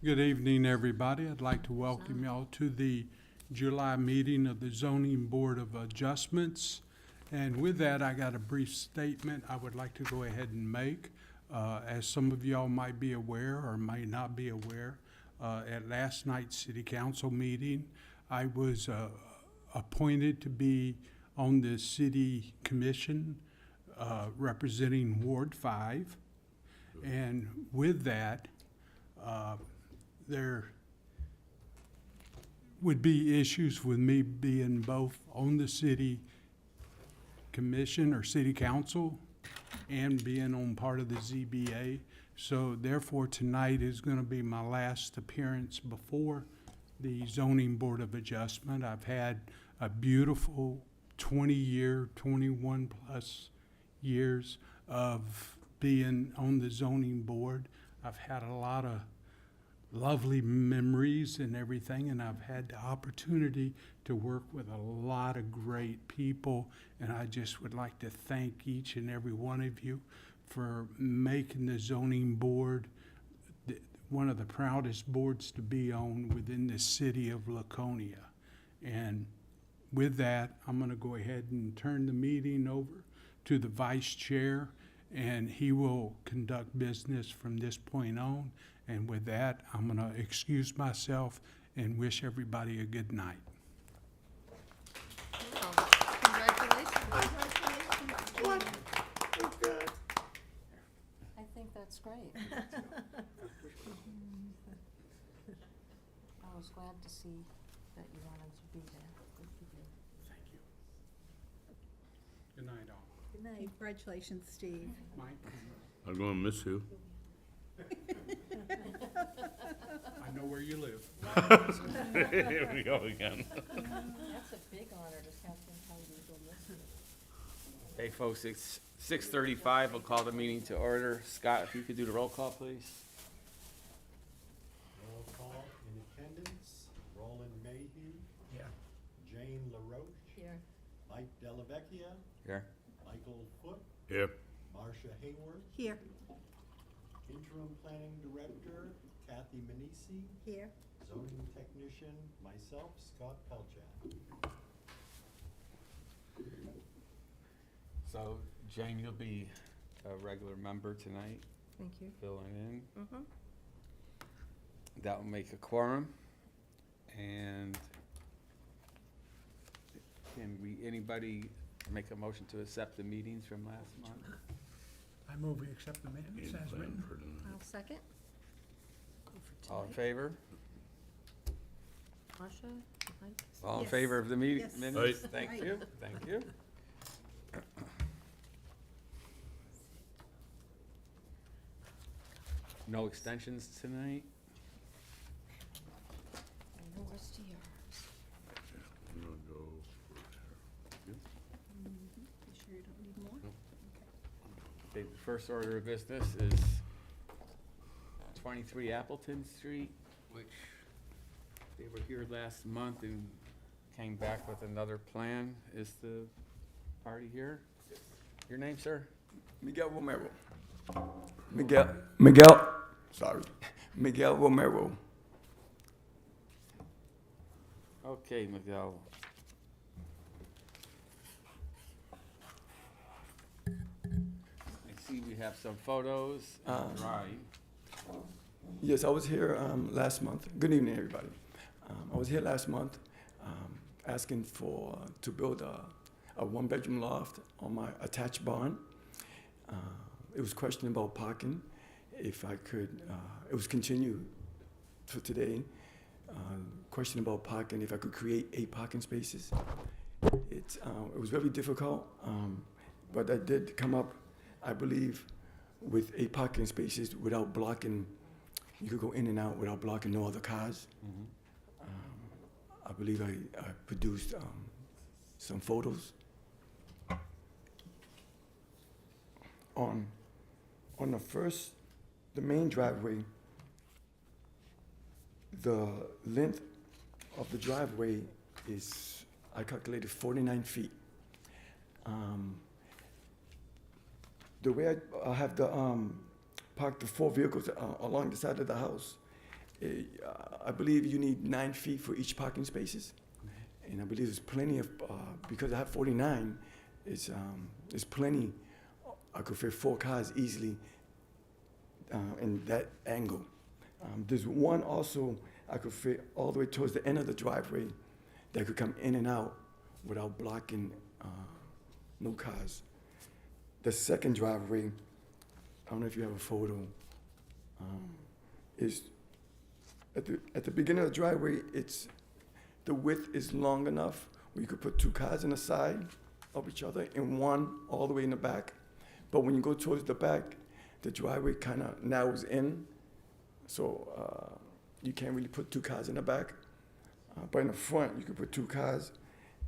Good evening, everybody. I'd like to welcome y'all to the July meeting of the Zoning Board of Adjustments. And with that, I got a brief statement I would like to go ahead and make. As some of y'all might be aware or might not be aware, at last night's city council meeting, I was appointed to be on the city commission representing Ward 5. And with that, there would be issues with me being both on the city commission or city council and being on part of the ZBA. So therefore, tonight is going to be my last appearance before the Zoning Board of Adjustment. I've had a beautiful 20-year, 21-plus years of being on the zoning board. I've had a lot of lovely memories and everything, and I've had the opportunity to work with a lot of great people, and I just would like to thank each and every one of you for making the zoning board one of the proudest boards to be on within the city of Laconia. And with that, I'm going to go ahead and turn the meeting over to the vice chair, and he will conduct business from this point on. And with that, I'm going to excuse myself and wish everybody a good night. Wow. Congratulations. I think that's great. I was glad to see that you wanted to be there. Good for you. Thank you. Good night, all. Good night. Congratulations, Steve. Mike? I'm gonna miss you. I know where you live. Here we go again. That's a big honor to have them tell you to listen. Hey, folks, it's 6:35. We'll call the meeting to order. Scott, if you could do the roll call, please. Roll call in attendance, Roland Mayhew. Yeah. Jane LaRoche. Here. Mike Delavecchia. Here. Michael Foot. Here. Marcia Hayward. Here. Interim Planning Director, Kathy Manisi. Here. Zoning Technician, myself, Scott Pelchat. So, Jane, you'll be a regular member tonight, Thank you. filling in. Mm-hmm. That will make a quorum. And can anybody make a motion to accept the meetings from last month? I move we accept the minutes as written. I'll second. All in favor? Masha, Mike? All in Yes. favor of the meeting Yes. minutes? Aye. Thank Aye. you, thank you. No extensions tonight? And the rest of yours. I'm gonna go You sure you don't need more? Okay, the first order of business is 23 Appleton Street, which they were here last month and came back with another plan. Is the party here? Your name, sir? Miguel Romero. Miguel Romero. Okay, Miguel. I see we have some photos and drawing. Yes, I was here last month. Good evening, everybody. I was here last month asking to build a one-bedroom loft on my attached barn. It was questioning about parking. If I could, it was continued for today. Question about parking, if I could create 8 parking spaces. It was very difficult, but I did come up, I believe, with 8 parking spaces without blocking. You could go in and out without blocking no other cars. I believe I produced some photos. On the main driveway, the length of the driveway is, I calculated 49 feet. The way I have park the 4 vehicles along the side of the house, I believe you need 9 feet for each parking spaces. And I believe there's plenty of, because I have 49, there's plenty. I could fit 4 cars easily in that angle. There's one also I could fit all the way towards the end of the driveway that could come in and out without blocking no cars. The second driveway, I don't know if you have a photo, is at the beginning of the driveway, the width is long enough where you could put 2 cars in the side of each other and one all the way in the back. But when you go towards the back, the driveway kind of narrows in, so you can't really put 2 cars in the back. But in the front, you could put 2 cars,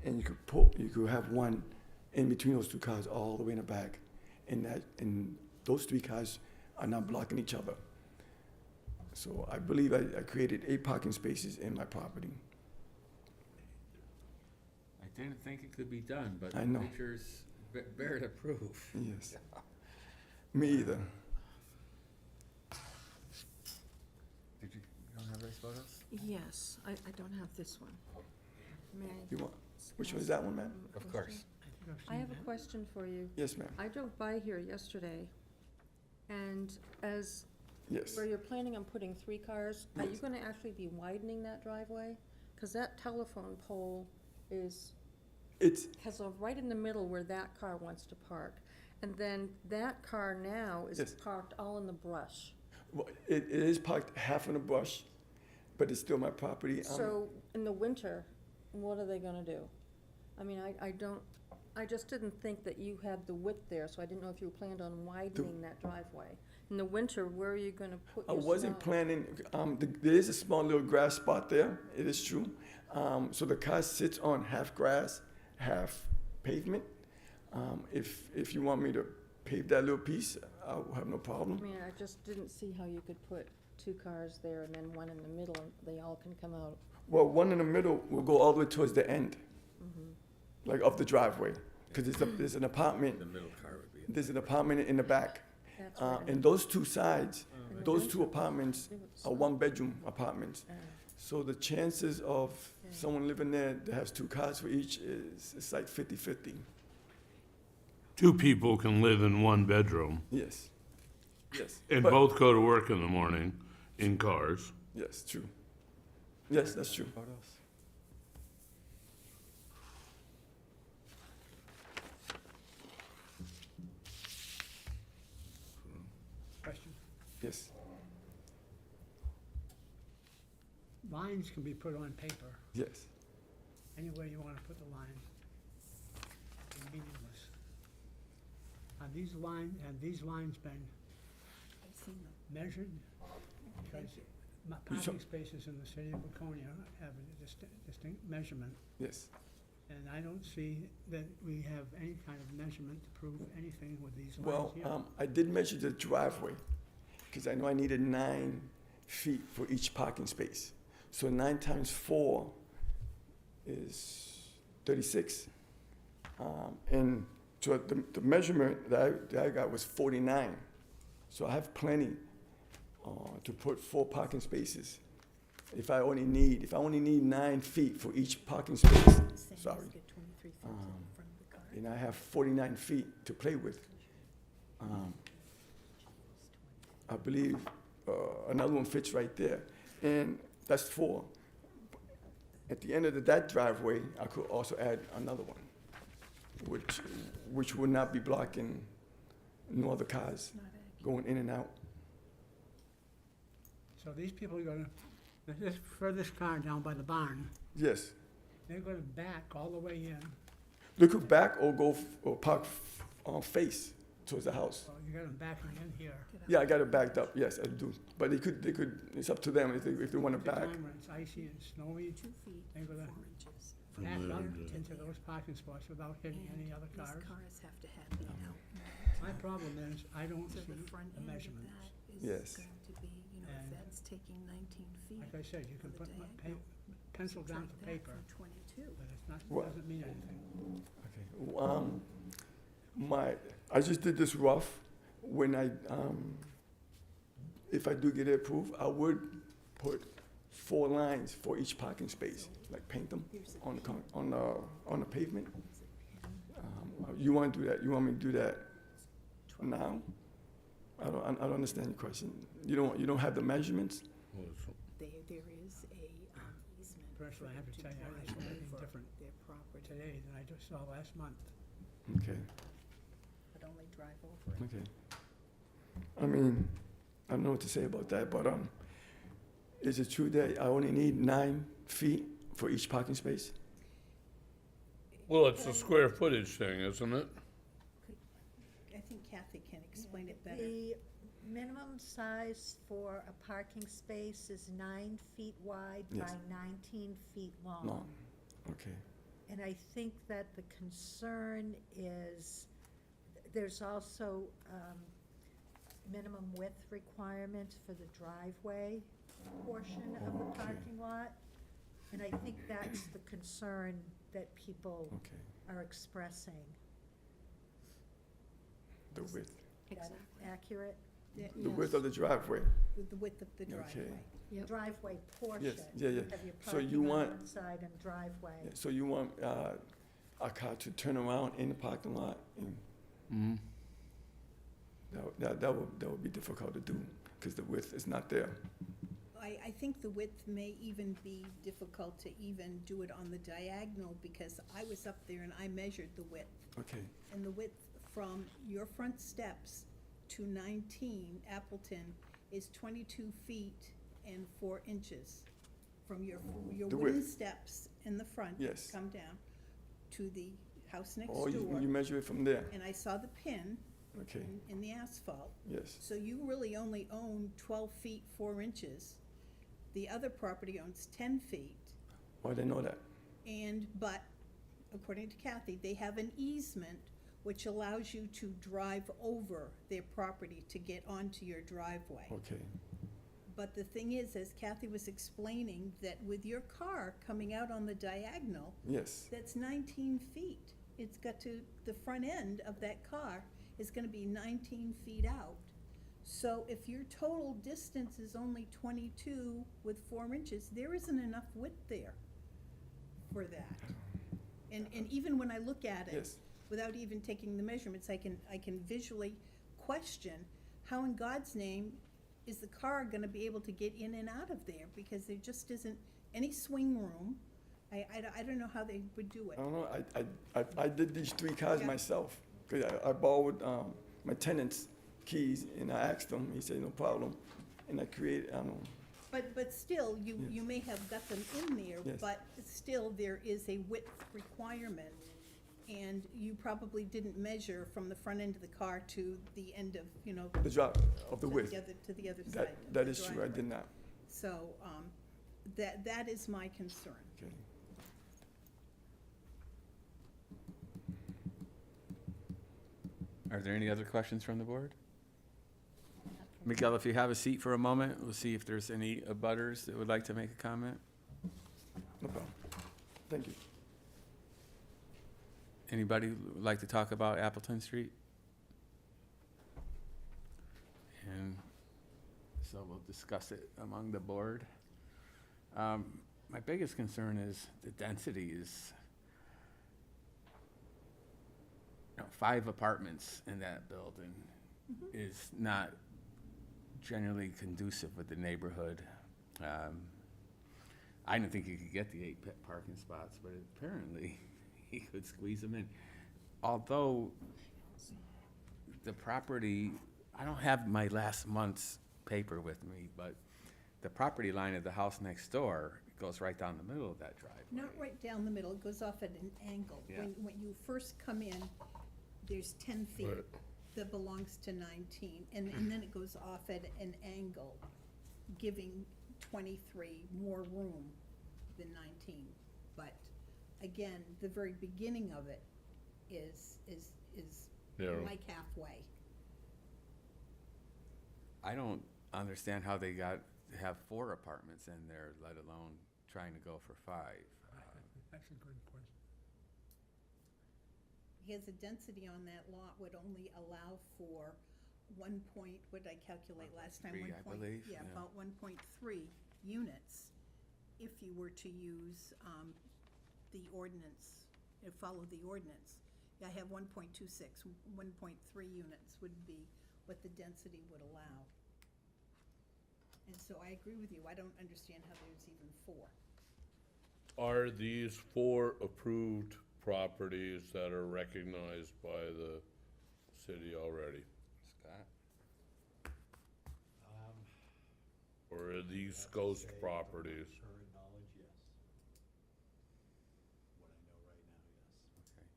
and you could have one in between those 2 cars all the way in the back, and those 3 cars are not blocking each other. So I believe I created 8 parking spaces in my property. I didn't think it could be done, but I the know. pictures bear to prove. Yes. Me either. Did you don't have those photos? Yes, I don't have this one. May I You want? Which one is ask that one, ma'am? a Of question? course. I have a question for you. Yes, ma'am. I drove by here yesterday, and as, Yes. where you're planning on putting 3 cars, are you Yes. gonna actually be widening that driveway? Cause that telephone pole has a right in the middle where that car wants to park. And then that car now is Yes. parked all in the brush. Well, it is parked half in the brush, but it's still my property. So, in the winter, what are they gonna do? I mean, I just didn't think that you had the width there, so I didn't know if you planned on widening that driveway. In the winter, where are you gonna put I your wasn't snow? planning, there is a small little grass spot there, it is true. So the car sits on half grass, half pavement. If you want me to pave that little piece, I'll have no I problem. mean, I just didn't see how you could put 2 cars there and then one in the middle, and they all can come out. Well, one in the middle will go all the way towards the end, like of the driveway, because there's an apartment, The middle car would be. there's an apartment in the back. That's right. And those 2 sides, In the those 2 winter, apartments it would are snow. 1-bedroom apartments. Uh, So the chances of Yeah. someone living there that has 2 cars for each it's like 50-50. 2 people can live in 1 bedroom Yes. Yes. and But- both go to work in the morning in cars. Yes, true. Yes, that's true. Photos? Question. Yes. Lines can be put on paper, Yes. any way you wanna put the line. They're meaningless. Have these lines been measured? Because parking spaces in the city of Laconia have a distinct measurement, Yes. and I don't see that we have any kind of measurement to prove anything with these lines Well, here. I did measure the driveway because I know I needed 9 feet for each parking space. So 9 times 4 is 36. And so the measurement that I got was 49. So I have plenty to put 4 parking spaces. If I only need 9 feet for each parking space, sorry. And I have 49 feet to play with. I believe another one fits right there, and that's 4. At the end of that driveway, I could also add another one, which would not be blocking no other cars going in and out. So these people are gonna, this furthest car down by the barn, Yes, they're gonna back all the way in. they could back or or park face towards the house. So you got them backing in here. Yeah, I got it backed up. Yes, I do. But they could. It's up to them if they want to The back. time when it's icy and snowy, they're gonna From back there up to- into those parking spots without hitting any other cars. have to have, you know, My problem is, I don't see so the front the end of measurements. that Yes. is going to be, you know, And if that's taking 19 feet. Like I said, you can for put the diagonal, pencil down subtract to that paper, from 22. but it's not, What? doesn't mean anything. Okay. I just did this rough. When if I do get it approved, I would put 4 lines for each parking space, like paint them on the, on the pavement. You want to do that, you want me to do that now? I don't understand your question. You don't have the measurements? There is a easement for Personally, I have them to to tell you, I drive just saw anything over different their property, today than I just saw last month. Okay, but only drive over it. okay. I mean, I don't know what to say about that, but, is it true that I only need 9 feet for each parking space? Well, it's a square footage thing, isn't it? I think Kathy can explain it better. The minimum size for a parking space is 9 feet wide Yes. by 19 feet long. Long, okay, And I think that the concern is, there's also minimum width requirements for the driveway portion of the Okay. parking lot. And I think that's the concern that people okay, are expressing. the width, That accurate? the width of the driveway, With the width of the Okay. driveway. Yep. Driveway portion. yeah, yeah. Of your So you parking on want- one side and driveway. Yeah, so you want, a car to turn around in the parking lot and Mm-hmm. that would be difficult to do, because the width is not there. I think the width may even be difficult to even do it on the diagonal, because I was up there and I measured the width. Okay, And the width from your front steps to 19 Appleton is 22 feet and 4 inches. From your The wooden width. steps in the front. Yes. Come down to the house next or you door. measure it from there, And I saw the pin okay, in the asphalt. yes, So you really only own 12 feet 4 inches. The other property owns 10 feet. I didn't know that, But according to Kathy, they have an easement which allows you to drive over their property to get onto your driveway. okay, But the thing is, as Kathy was explaining, that with your car coming out on the diagonal, yes, that's 19 feet. It's got to, the front end of that car is gonna be 19 feet out. So if your total distance is only 22 with 4 inches, there isn't enough width there for that. And even when I look at it, yes. without even taking the measurements, I can visually question, how in God's name is the car gonna be able to get in and out of there? Because there just isn't any swing room. I don't know how they would do I it. don't know, I did these 3 cars Yeah. myself, because I borrowed, my tenant's keys, and I asked him, he said, no problem, and I created, I don't know, But still, Yes. you may have got them in there, Yes. but still, there is a width requirement. And you probably didn't measure from the front end of the car to the end of, the drop of the width. to the other side. That, of that the is true, I driveway. did not, So, that is my concern. okay. Are there any other questions from the board? Miguel, if you have a seat for a moment, we'll see if there's any abutters that would like to make a comment. No problem, thank you. Anybody would like to talk about Appleton Street? And so we'll discuss it among the board. My biggest concern is the density is, 5 apartments in that building is not generally conducive with the neighborhood. I didn't think you could get the 8 parking spots, but apparently he could squeeze them in. Although the property, I don't have my last month's paper with me, but the property line of the house next door goes right down the middle of that driveway. Not right down the middle, it goes off at an angle. Yeah. When you first come in, there's 10 feet Right. that belongs to 19, and then it goes off at an angle, giving 23 more room than 19. But again, the very beginning of it is Narrow. like halfway. I don't understand how they got to have 4 apartments in there, let alone trying to go for 5. That's a good question. Because the density on that lot would only allow for 1 point, what did I calculate last time? 1.3, I believe, Yeah, yeah. about 1.3 units if you were to use, the ordinance, follow the ordinance. I have 1.26, 1.3 units would be what the density would allow. And so I agree with you, I don't understand how there's even 4. Are these 4 approved properties that are recognized by the city already? Scott? Or are these have to ghost say, properties? Current knowledge, yes. What I know right now, yes. Okay.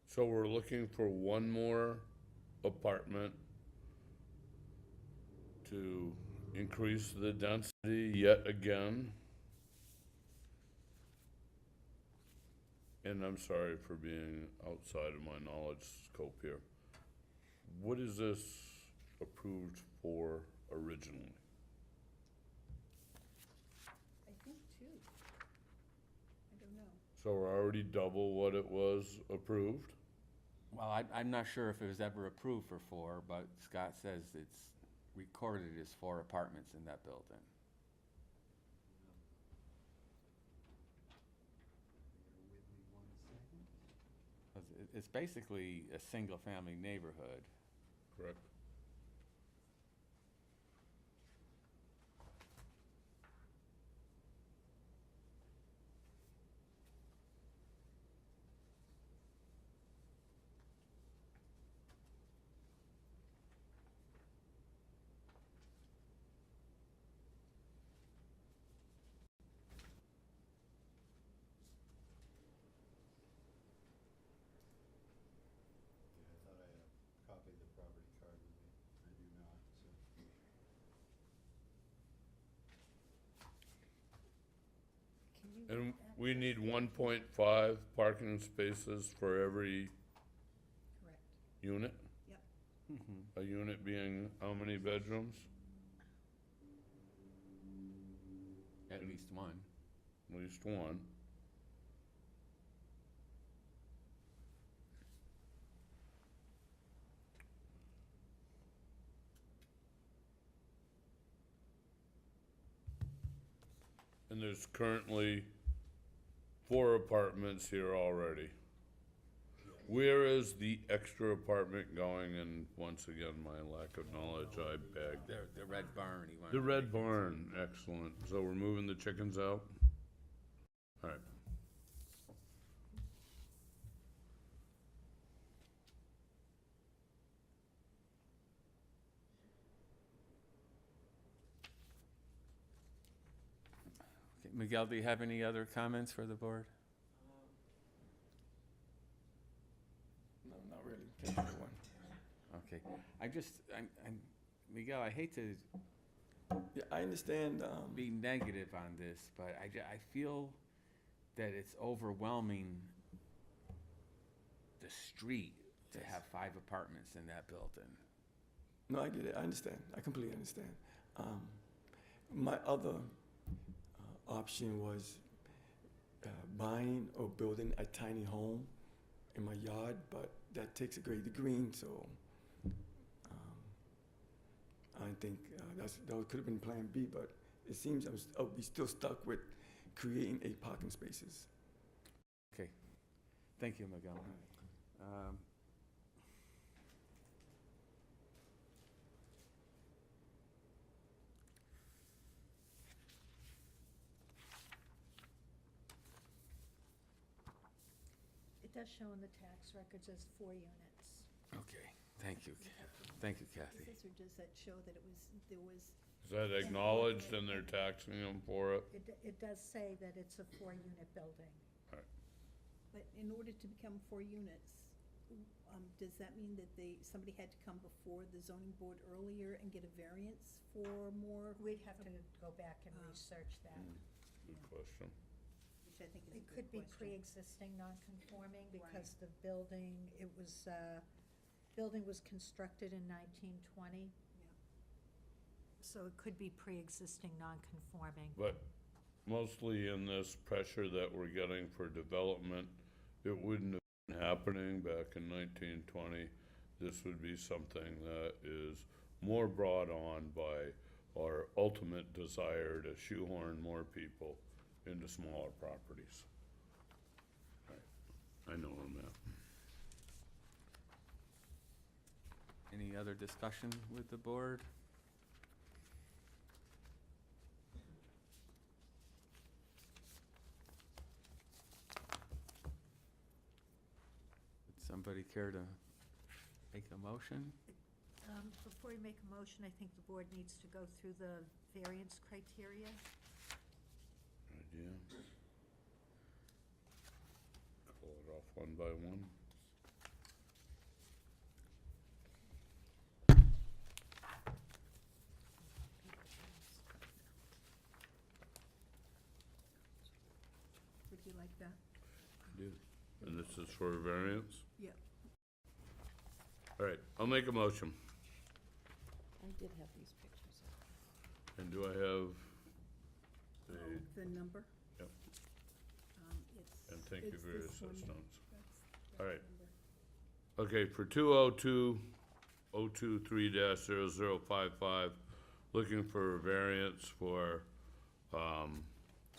So we're looking for one more apartment to increase the density yet again. And I'm sorry for being outside of my knowledge scope here. What is this approved for originally? I think 2. I don't know. So we're already double what it was approved? Well, I'm not sure if it was ever approved for 4, but Scott says it's recorded as 4 apartments in that building. Bear with me 1 second. 'Cause it's basically a single-family neighborhood. Correct. Yeah, I thought I had a copy of the property card with me. I do not, so. Can you And read that? we need 1.5 parking spaces for every Correct. unit? Yep. Mm-hmm. A unit being how many bedrooms? At least one. At least one. And there's currently 4 apartments here already. Where is the extra apartment going? And once again, my lack of knowledge, I beg. The Red Barn, he wanted The to Red make it Barn, excellent. So we're moving the chickens out? All right. Okay, Miguel, do you have any other comments for the board? No, not really. Can't think of one. Okay, Miguel, I hate to Yeah, I understand, be negative on this, but I feel that it's overwhelming the street to have 5 apartments in that building. no, I get it, I understand, I completely understand. My other option was buying or building a tiny home in my yard, but that takes a great green, so I think that could have been Plan B, but it seems I'll be still stuck with creating 8 parking spaces. Okay, thank you, Miguel. It does show in the tax records as 4 units. Okay, thank you, Kathy. Does this, or does that show that there was, Is that acknowledged and they're taxing them for it? It does say that it's a 4-unit building. but in order to become 4 units, does that mean that somebody had to come before the zoning board earlier and get a variance for more? We'd have to go back and research that. Good question. Which I think is a It good could be question. pre-existing non-conforming because the building, building was constructed in 1920. So it could be pre-existing non-conforming. But mostly in this pressure that we're getting for development, it wouldn't have been happening back in 1920. This would be something that is more brought on by or ultimate desire to shoehorn more people into smaller properties. Right. I know where I'm at. Any other discussion with the board? Would somebody care to make a motion? Before you make a motion, I think the board needs to go through the variance criteria. Idea. Pull it off one by one. Would you like that? I do. And this is for variance? Yep. All right, I'll make a motion. I did have these pictures. And do I have the, The number? Yep. It's. and thank you it's for your this one. assistance. That's All right. number. Okay, for 202023-0055, looking for a variance for 23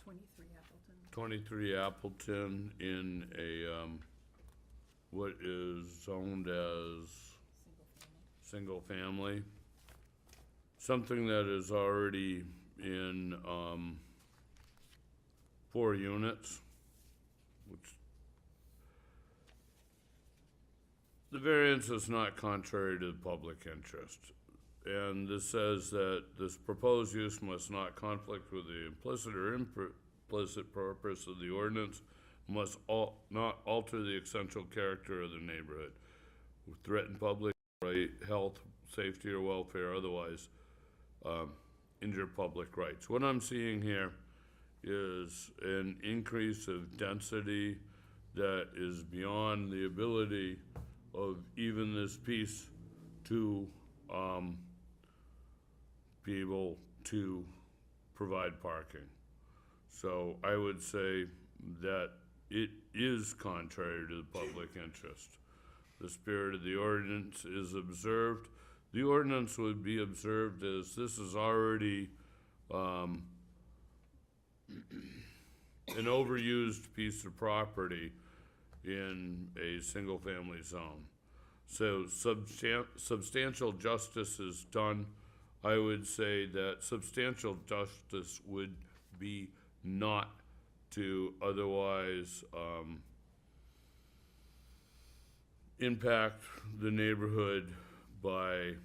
Appleton. 23 Appleton in a, what is zoned as single family. Something that is already in 4 units, which the variance is not contrary to the public interest. And this says that this proposed use must not conflict with the implicit or implicit purpose of the ordinance, must not alter the essential character of the neighborhood, threaten public right, health, safety, or welfare, otherwise injure public rights. What I'm seeing here is an increase of density that is beyond the ability of even this piece to be able to provide parking. So I would say that it is contrary to the public interest. The spirit of the ordinance is observed. The ordinance would be observed as this is already an overused piece of property in a single-family zone. So substantial justice is done. I would say that substantial justice would be not to otherwise impact the neighborhood by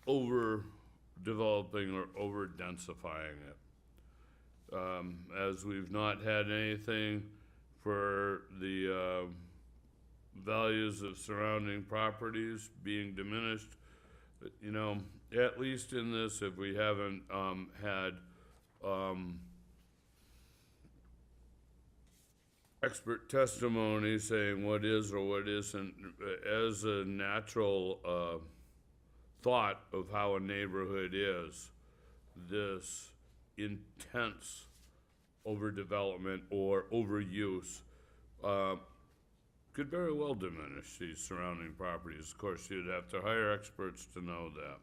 over-developing or over-densifying it. As we've not had anything for the values of surrounding properties being diminished, you know, at least in this, if we haven't had expert testimony saying what is or what isn't, as a natural thought of how a neighborhood is, this intense overdevelopment or overuse could very well diminish these surrounding properties. Of course, you'd have to hire experts to know that.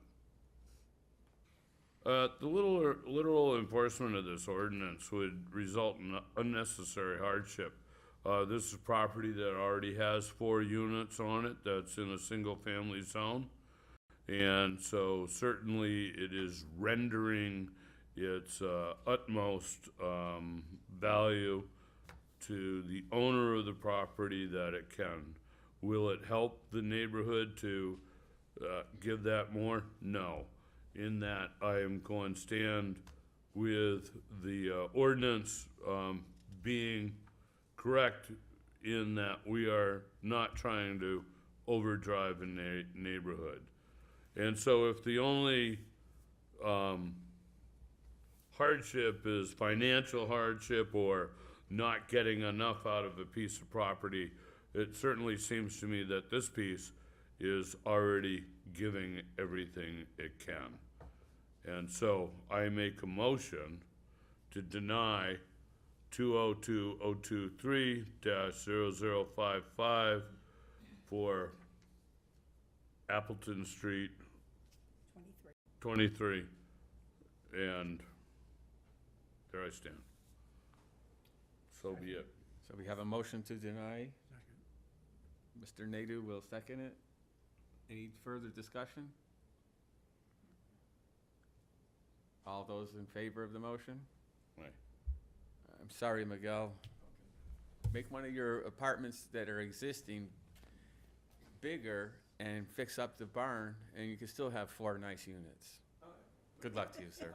The literal enforcement of this ordinance would result in unnecessary hardship. This is property that already has 4 units on it that's in a single-family zone. And so certainly it is rendering its utmost value to the owner of the property that it can. Will it help the neighborhood to give that more? No. In that, I am going to stand with the ordinance being correct in that we are not trying to overdrive a neighborhood. And so if the only hardship is financial hardship or not getting enough out of a piece of property, it certainly seems to me that this piece is already giving everything it can. And so I make a motion to deny 202023-0055 for Appleton Street 23, and there I stand. So be it. So we have a motion to deny. Mr. Nadu will second it. Any further discussion? All those in favor of the motion? Aye. I'm sorry, Miguel. Make one of your apartments that are existing bigger and fix up the barn, and you can still have 4 nice units. Good luck to you, sir.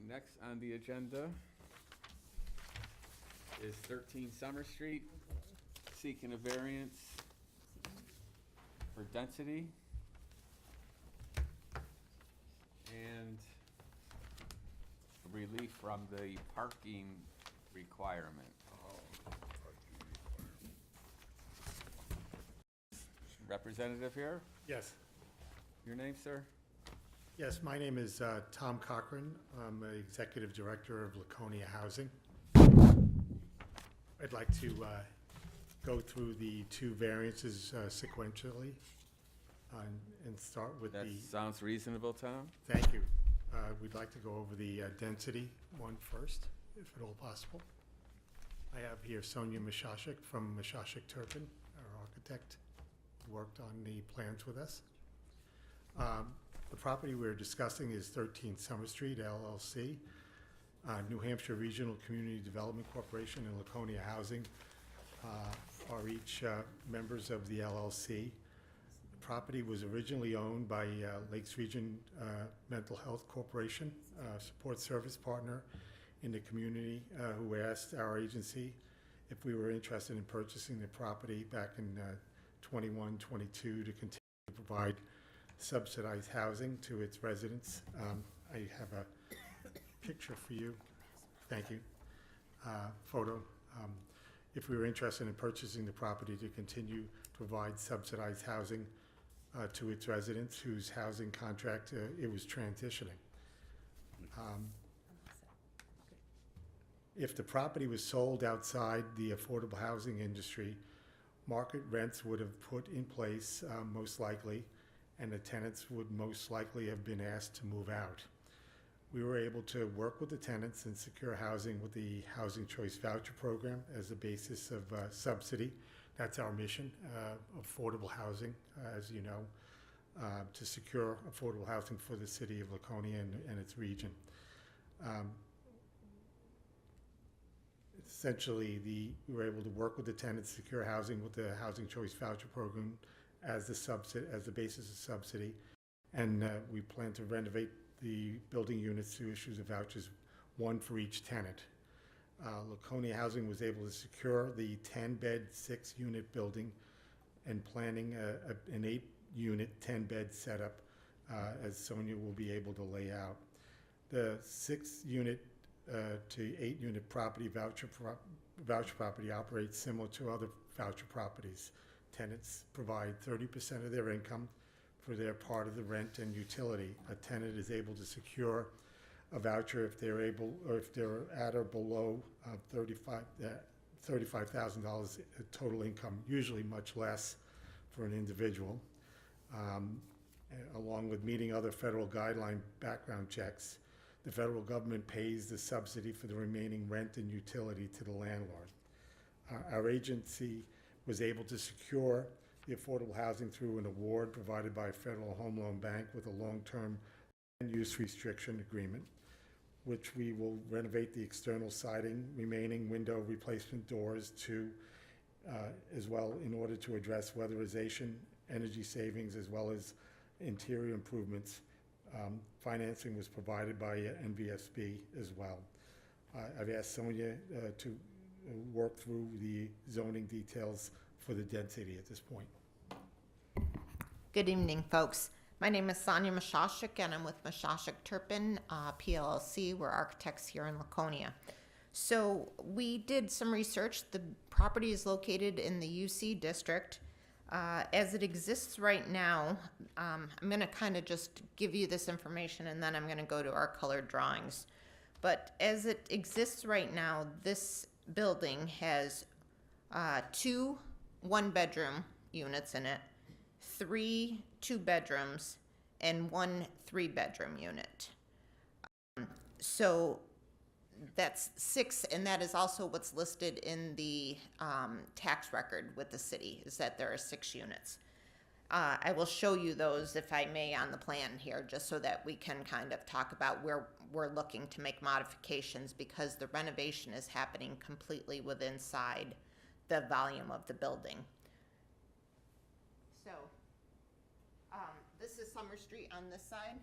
Next on the agenda is 13 Summer Street, seeking a variance for density and relief from the parking requirement. Representative here, Yes, your name, sir? yes, my name is Tom Cochran. I'm the Executive Director of Laconia Housing. I'd like to go through the 2 variances sequentially and start with That the, sounds reasonable, Tom? thank you. We'd like to go over the density one first, if at all possible. I have here Sonia Mashashik from Mashashik Turpin, our architect, who worked on the plans with us. The property we're discussing is 13 Summer Street, LLC. New Hampshire Regional Community Development Corporation and Laconia Housing are each members of the LLC. The property was originally owned by Lakes Region Mental Health Corporation, a support service partner in the community, who asked our agency if we were interested in purchasing the property back in 21, 22 to continue to provide subsidized housing to its residents. I have a picture for you. Thank you. Photo. If we were interested in purchasing the property to continue to provide subsidized housing to its residents whose housing contract it was transitioning. If the property was sold outside the affordable housing industry, market rents would have put in place most likely, and the tenants would most likely have been asked to move out. We were able to work with the tenants and secure housing with the Housing Choice Voucher Program as a basis of subsidy. That's our mission, affordable housing, as you know, to secure affordable housing for the city of Laconia and its region. Essentially, we were able to work with the tenants, secure housing with the Housing Choice Voucher Program as the basis of subsidy, and we plan to renovate the building units through issues of vouchers, 1 for each tenant. Laconia Housing was able to secure the 10-bed, 6-unit building and planning an 8-unit, 10-bed setup, as Sonia will be able to lay out. The 6-unit to 8-unit property voucher property operates similar to other voucher properties. Tenants provide 30% of their income for their part of the rent and utility. A tenant is able to secure a voucher if they're at or below $35,000 total income, usually much less for an individual, along with meeting other federal guideline background checks. The federal government pays the subsidy for the remaining rent and utility to the landlord. Our agency was able to secure the affordable housing through an award provided by Federal Home Loan Bank with a long-term land use restriction agreement, which we will renovate the external siding, remaining window replacement doors to, as well, in order to address weatherization, energy savings, as well as interior improvements. Financing was provided by NVSB as well. I've asked Sonia to work through the zoning details for the density at this point. Good evening, folks. My name is Sonia Mashashik, and I'm with Mashashik Turpin, PLLC. We're architects here in Laconia. So we did some research. The property is located in the UC district. As it exists right now, I'm going to kind of just give you this information, and then I'm going to go to our colored drawings. But as it exists right now, this building has 2 one-bedroom units in it, 3 two-bedrooms, and 1 three-bedroom unit. So that's 6, and that is also what's listed in the tax record with the city, is that there are 6 units. I will show you those, if I may, on the plan here, just so that we can kind of talk about where we're looking to make modifications, because the renovation is happening completely within inside the volume of the building. So, this is Summer Street on this side.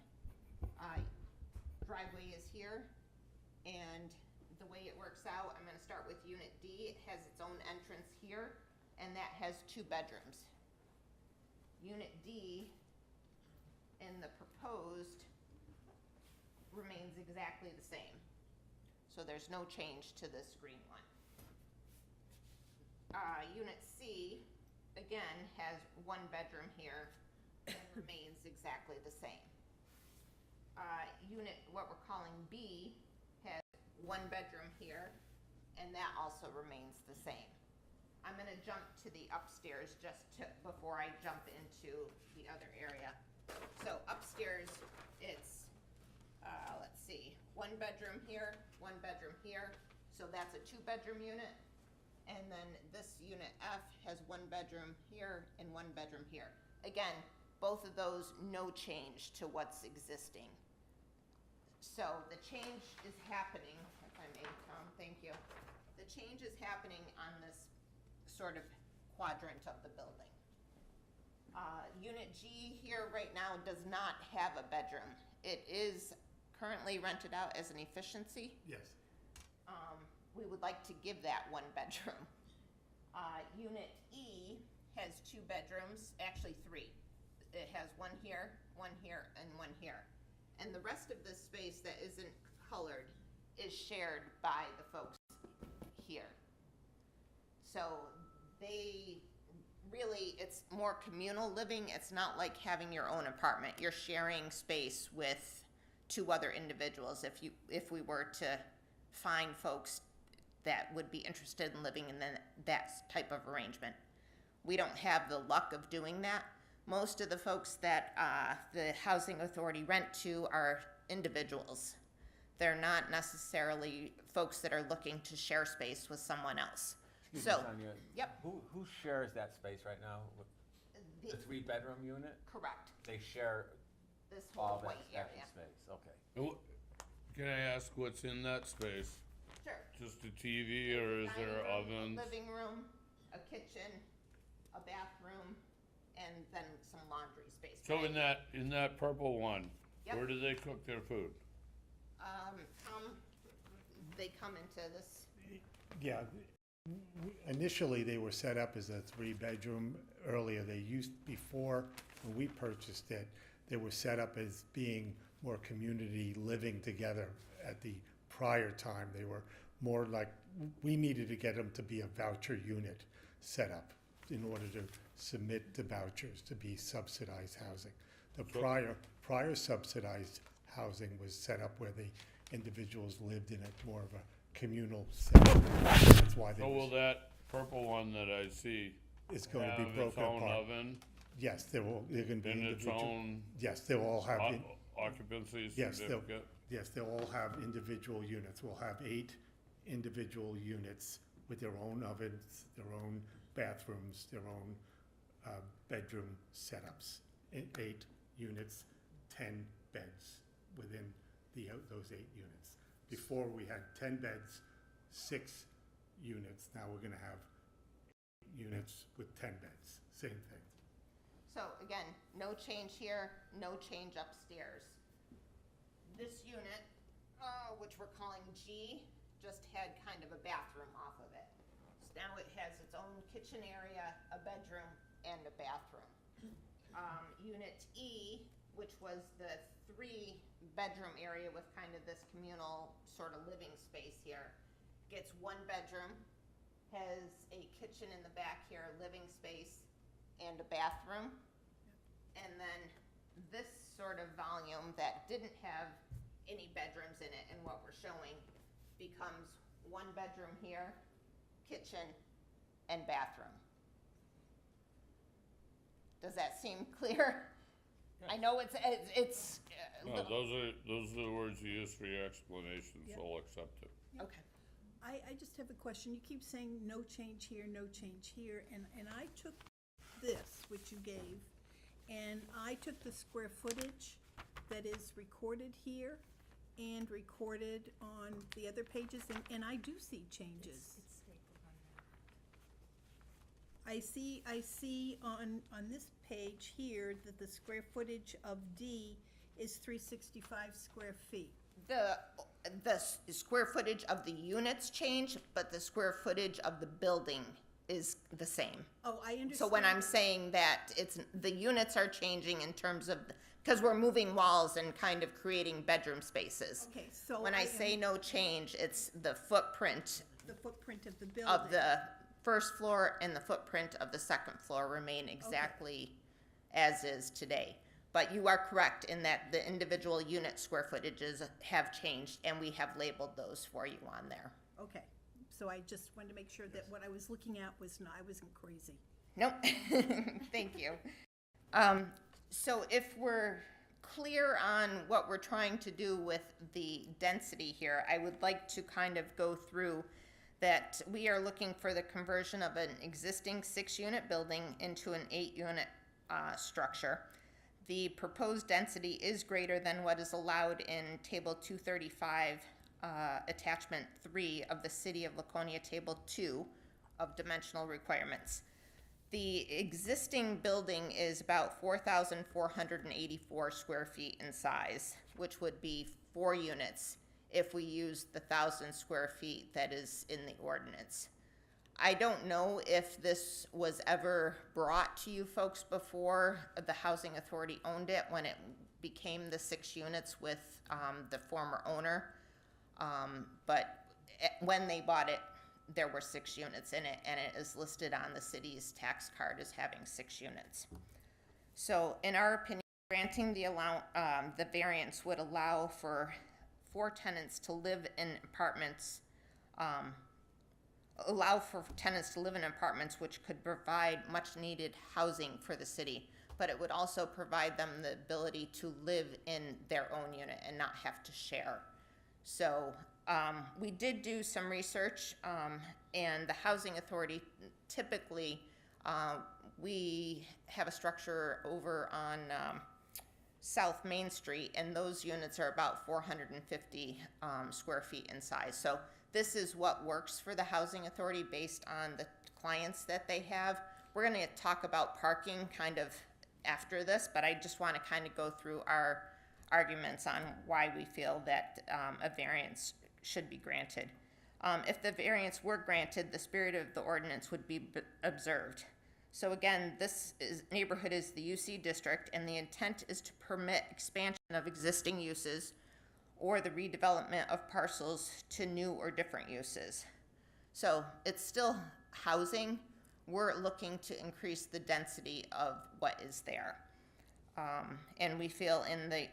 Driveway is here, and the way it works out, I'm gonna start with Unit D. It has its own entrance here, and that has 2 bedrooms. Unit D in the proposed remains exactly the same. So there's no change to this green one. Unit C, again, has 1 bedroom here and remains exactly the same. Unit, what we're calling B, has 1 bedroom here, and that also remains the same. I'm gonna jump to the upstairs before I jump into the other area. So upstairs, it's, let's see, 1 bedroom here, 1 bedroom here, so that's a 2-bedroom unit. And then this unit F has 1 bedroom here and 1 bedroom here. Again, both of those, no change to what's existing. So the change is happening, if I may, Tom, thank you. The change is happening on this sort of quadrant of the building. Unit G here right now does not have a bedroom. It is currently rented out as an efficiency. Yes. We would like to give that 1 bedroom. Unit E has 2 bedrooms, actually 3. It has 1 here, 1 here, and 1 here. And the rest of this space that isn't colored is shared by the folks here. So they really, it's more communal living. It's not like having your own apartment. You're sharing space with 2 other individuals if we were to find folks that would be interested in living in that type of arrangement. We don't have the luck of doing that. Most of the folks that the Housing Authority rent to are individuals. They're not necessarily folks that are looking to share space with someone else. Excuse So, me, Sonia. yep. Who shares that space right now? The 3-bedroom unit? Correct. They share This all whole that white extra area. space, okay. Can I ask what's in that space? Sure. Just a TV, or is there Dining room, ovens? Living room, a kitchen, a bathroom, and then some laundry space. So in that purple one, Yep. where do they cook their food? They come into this. Yeah, initially they were set up as a 3-bedroom. Earlier, before, when we purchased it, they were set up as being more community living together. At the prior time, they were more like, we needed to get them to be a voucher unit set up in order to submit the vouchers to be subsidized housing. The prior subsidized housing was set up where the individuals lived in a more of a communal setting. That's why they So will that purple one that I see it's going to have be its broken own apart. oven Yes, they're going to be and its individual. own Yes, they'll all have. occupancy Yes, they'll, certificate? yes, they'll all have individual units. We'll have 8 individual units with their own ovens, their own bathrooms, their own bedroom setups. 8 units, 10 beds within those 8 units. Before, we had 10 beds, 6 units. Now we're gonna have 8 units with 10 beds, same thing. So again, no change here, no change upstairs. This unit, which we're calling G, just had kind of a bathroom off of it. So now it has its own kitchen area, a bedroom, and a bathroom. Unit E, which was the 3-bedroom area with kind of this communal sort of living space here, gets 1 bedroom, has a kitchen in the back here, living space, and a bathroom. And then this sort of volume that didn't have any bedrooms in it, and what we're showing becomes 1 bedroom here, kitchen, and bathroom. Does that seem clear? I know it's. No, those are the words you used for your explanation, so Yep. I'll accept it. Okay. I just have a question. You keep saying no change here, no change here, and I took this, which you gave, and I took the square footage that is recorded here and recorded on the other pages, and I do see changes. It's stapled on that. I see on this page here that the square footage of D is 365 square feet. The square footage of the units change, but the square footage of the building is the same. Oh, I understand. So when I'm saying that the units are changing in terms of, because we're moving walls and kind of creating bedroom spaces. Okay, so When I say no change, it's the footprint the footprint of the building. of the first floor and the footprint of the second floor remain exactly as is today. But you are correct in that the individual unit square footages have changed, and we have labeled those for you on there. Okay, so I just wanted to make sure that what I was looking at was not, I wasn't crazy. Nope, thank you. So if we're clear on what we're trying to do with the density here, I would like to kind of go through that we are looking for the conversion of an existing 6-unit building into an 8-unit structure. The proposed density is greater than what is allowed in Table 235, Attachment 3 of the City of Laconia Table 2 of dimensional requirements. The existing building is about 4,484 square feet in size, which would be 4 units if we use the 1,000 square feet that is in the ordinance. I don't know if this was ever brought to you folks before the Housing Authority owned it, when it became the 6 units with the former owner. But when they bought it, there were 6 units in it, and it is listed on the city's tax card as having 6 units. So in our opinion, granting the variance would allow for 4 tenants to live in apartments, which could provide much needed housing for the city, but it would also provide them the ability to live in their own unit and not have to share. So we did do some research, and the Housing Authority typically, we have a structure over on South Main Street, and those units are about 450 square feet in size. So this is what works for the Housing Authority based on the clients that they have. We're going to talk about parking kind of after this, but I just want to kind of go through our arguments on why we feel that a variance should be granted. If the variance were granted, the spirit of the ordinance would be observed. So again, this neighborhood is the UC district, and the intent is to permit expansion of existing uses or the redevelopment of parcels to new or different uses. So it's still housing. We're looking to increase the density of what is there. And we feel in the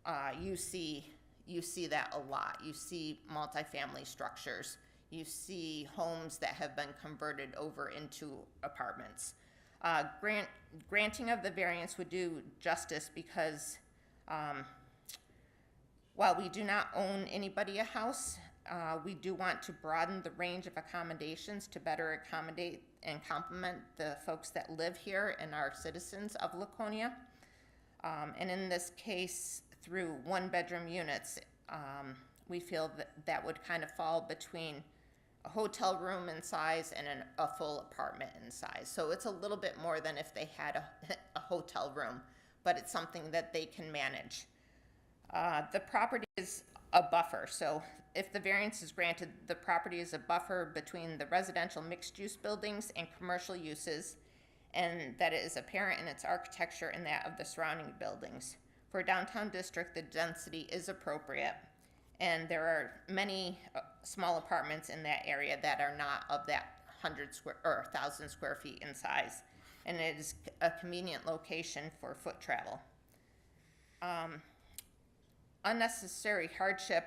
UC, you see that a lot. You see multifamily structures. You see homes that have been converted over into apartments. Granting of the variance would do justice because while we do not own anybody a house, we do want to broaden the range of accommodations to better accommodate and complement the folks that live here and are citizens of Laconia. And in this case, through 1-bedroom units, we feel that would kind of fall between a hotel room in size and a full apartment in size. So it's a little bit more than if they had a hotel room, but it's something that they can manage. The property is a buffer, so if the variance is granted, the property is a buffer between the residential mixed-use buildings and commercial uses, and that it is apparent in its architecture and that of the surrounding buildings. For downtown district, the density is appropriate, and there are many small apartments in that area that are not of that 1,000 square feet in size, and it is a convenient location for foot travel. Unnecessary hardship.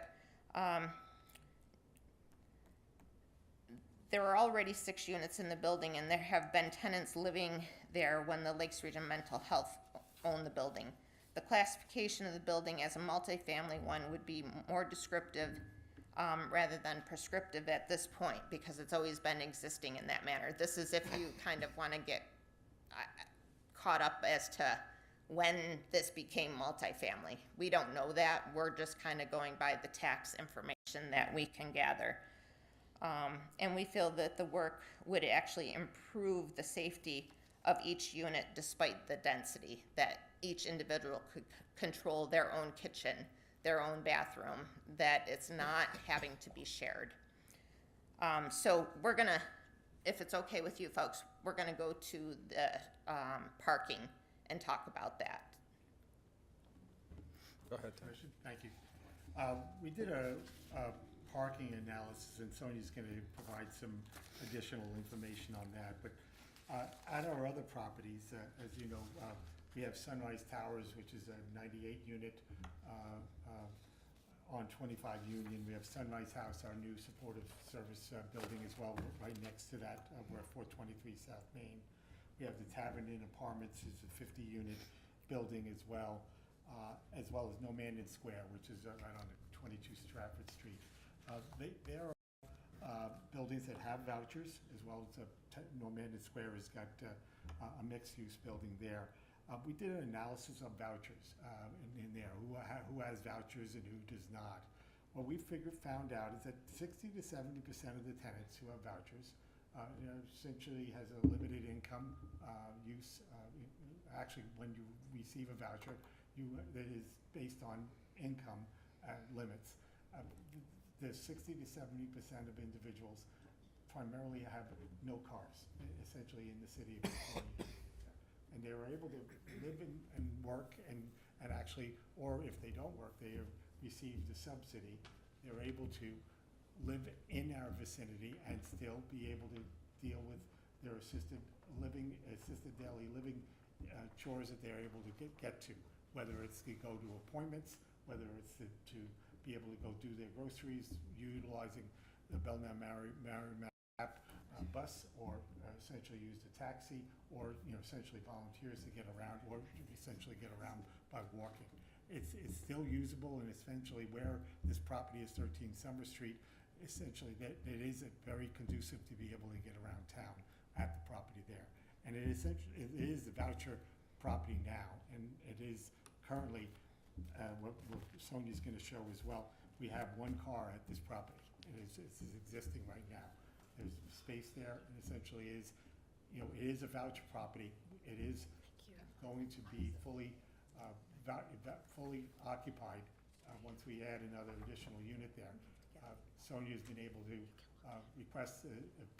There are already 6 units in the building, and there have been tenants living there when the Lakes Region Mental Health owned the building. The classification of the building as a multifamily one would be more descriptive rather than prescriptive at this point, because it's always been existing in that manner. This is if you kind of want to get caught up as to when this became multifamily. We don't know that. We're just kind of going by the tax information that we can gather. And we feel that the work would actually improve the safety of each unit despite the density, that each individual could control their own kitchen, their own bathroom, that it's not having to be shared. So we're gonna, if it's okay with you folks, we're gonna go to the parking and talk about that. Go ahead, Tom. Thank you. We did a parking analysis, and Sonia's going to provide some additional information on that. But at our other properties, as you know, we have Sunrise Towers, which is a 98-unit on 25 Union. We have Sunrise House, our new supportive service building as well, right next to that. We're at 423 South Main. We have the Tavern Inn Apartments, is a 50-unit building as well as No Man in Square, which is right on the 22 Stratford Street. They are buildings that have vouchers, as well as No Man in Square has got a mixed-use building there. We did an analysis of vouchers in there, who has vouchers and who does not. What we found out is that 60 to 70% of the tenants who have vouchers essentially has a limited income use. Actually, when you receive a voucher, that is based on income limits. The 60 to 70% of individuals primarily have no cars, essentially in the city of California. And they were able to live and work and actually, or if they don't work, they have received a subsidy. They're able to live in our vicinity and still be able to deal with their assisted daily living chores that they're able to get to, whether it's to go to appointments, whether it's to be able to go do their groceries, utilizing the Belknap Merrimack bus, or essentially use the taxi, or essentially volunteers to get around, or essentially get around by walking. It's still usable, and essentially where this property is 13 Summer Street, essentially it is very conducive to be able to get around town at the property there. And it is the voucher property now, and it is currently what Sonia's going to show as well. We have one car at this property. It's existing right now. There's space there, and essentially it is a voucher property. It is going to be fully occupied once we add another additional unit there. Sonia's been able to request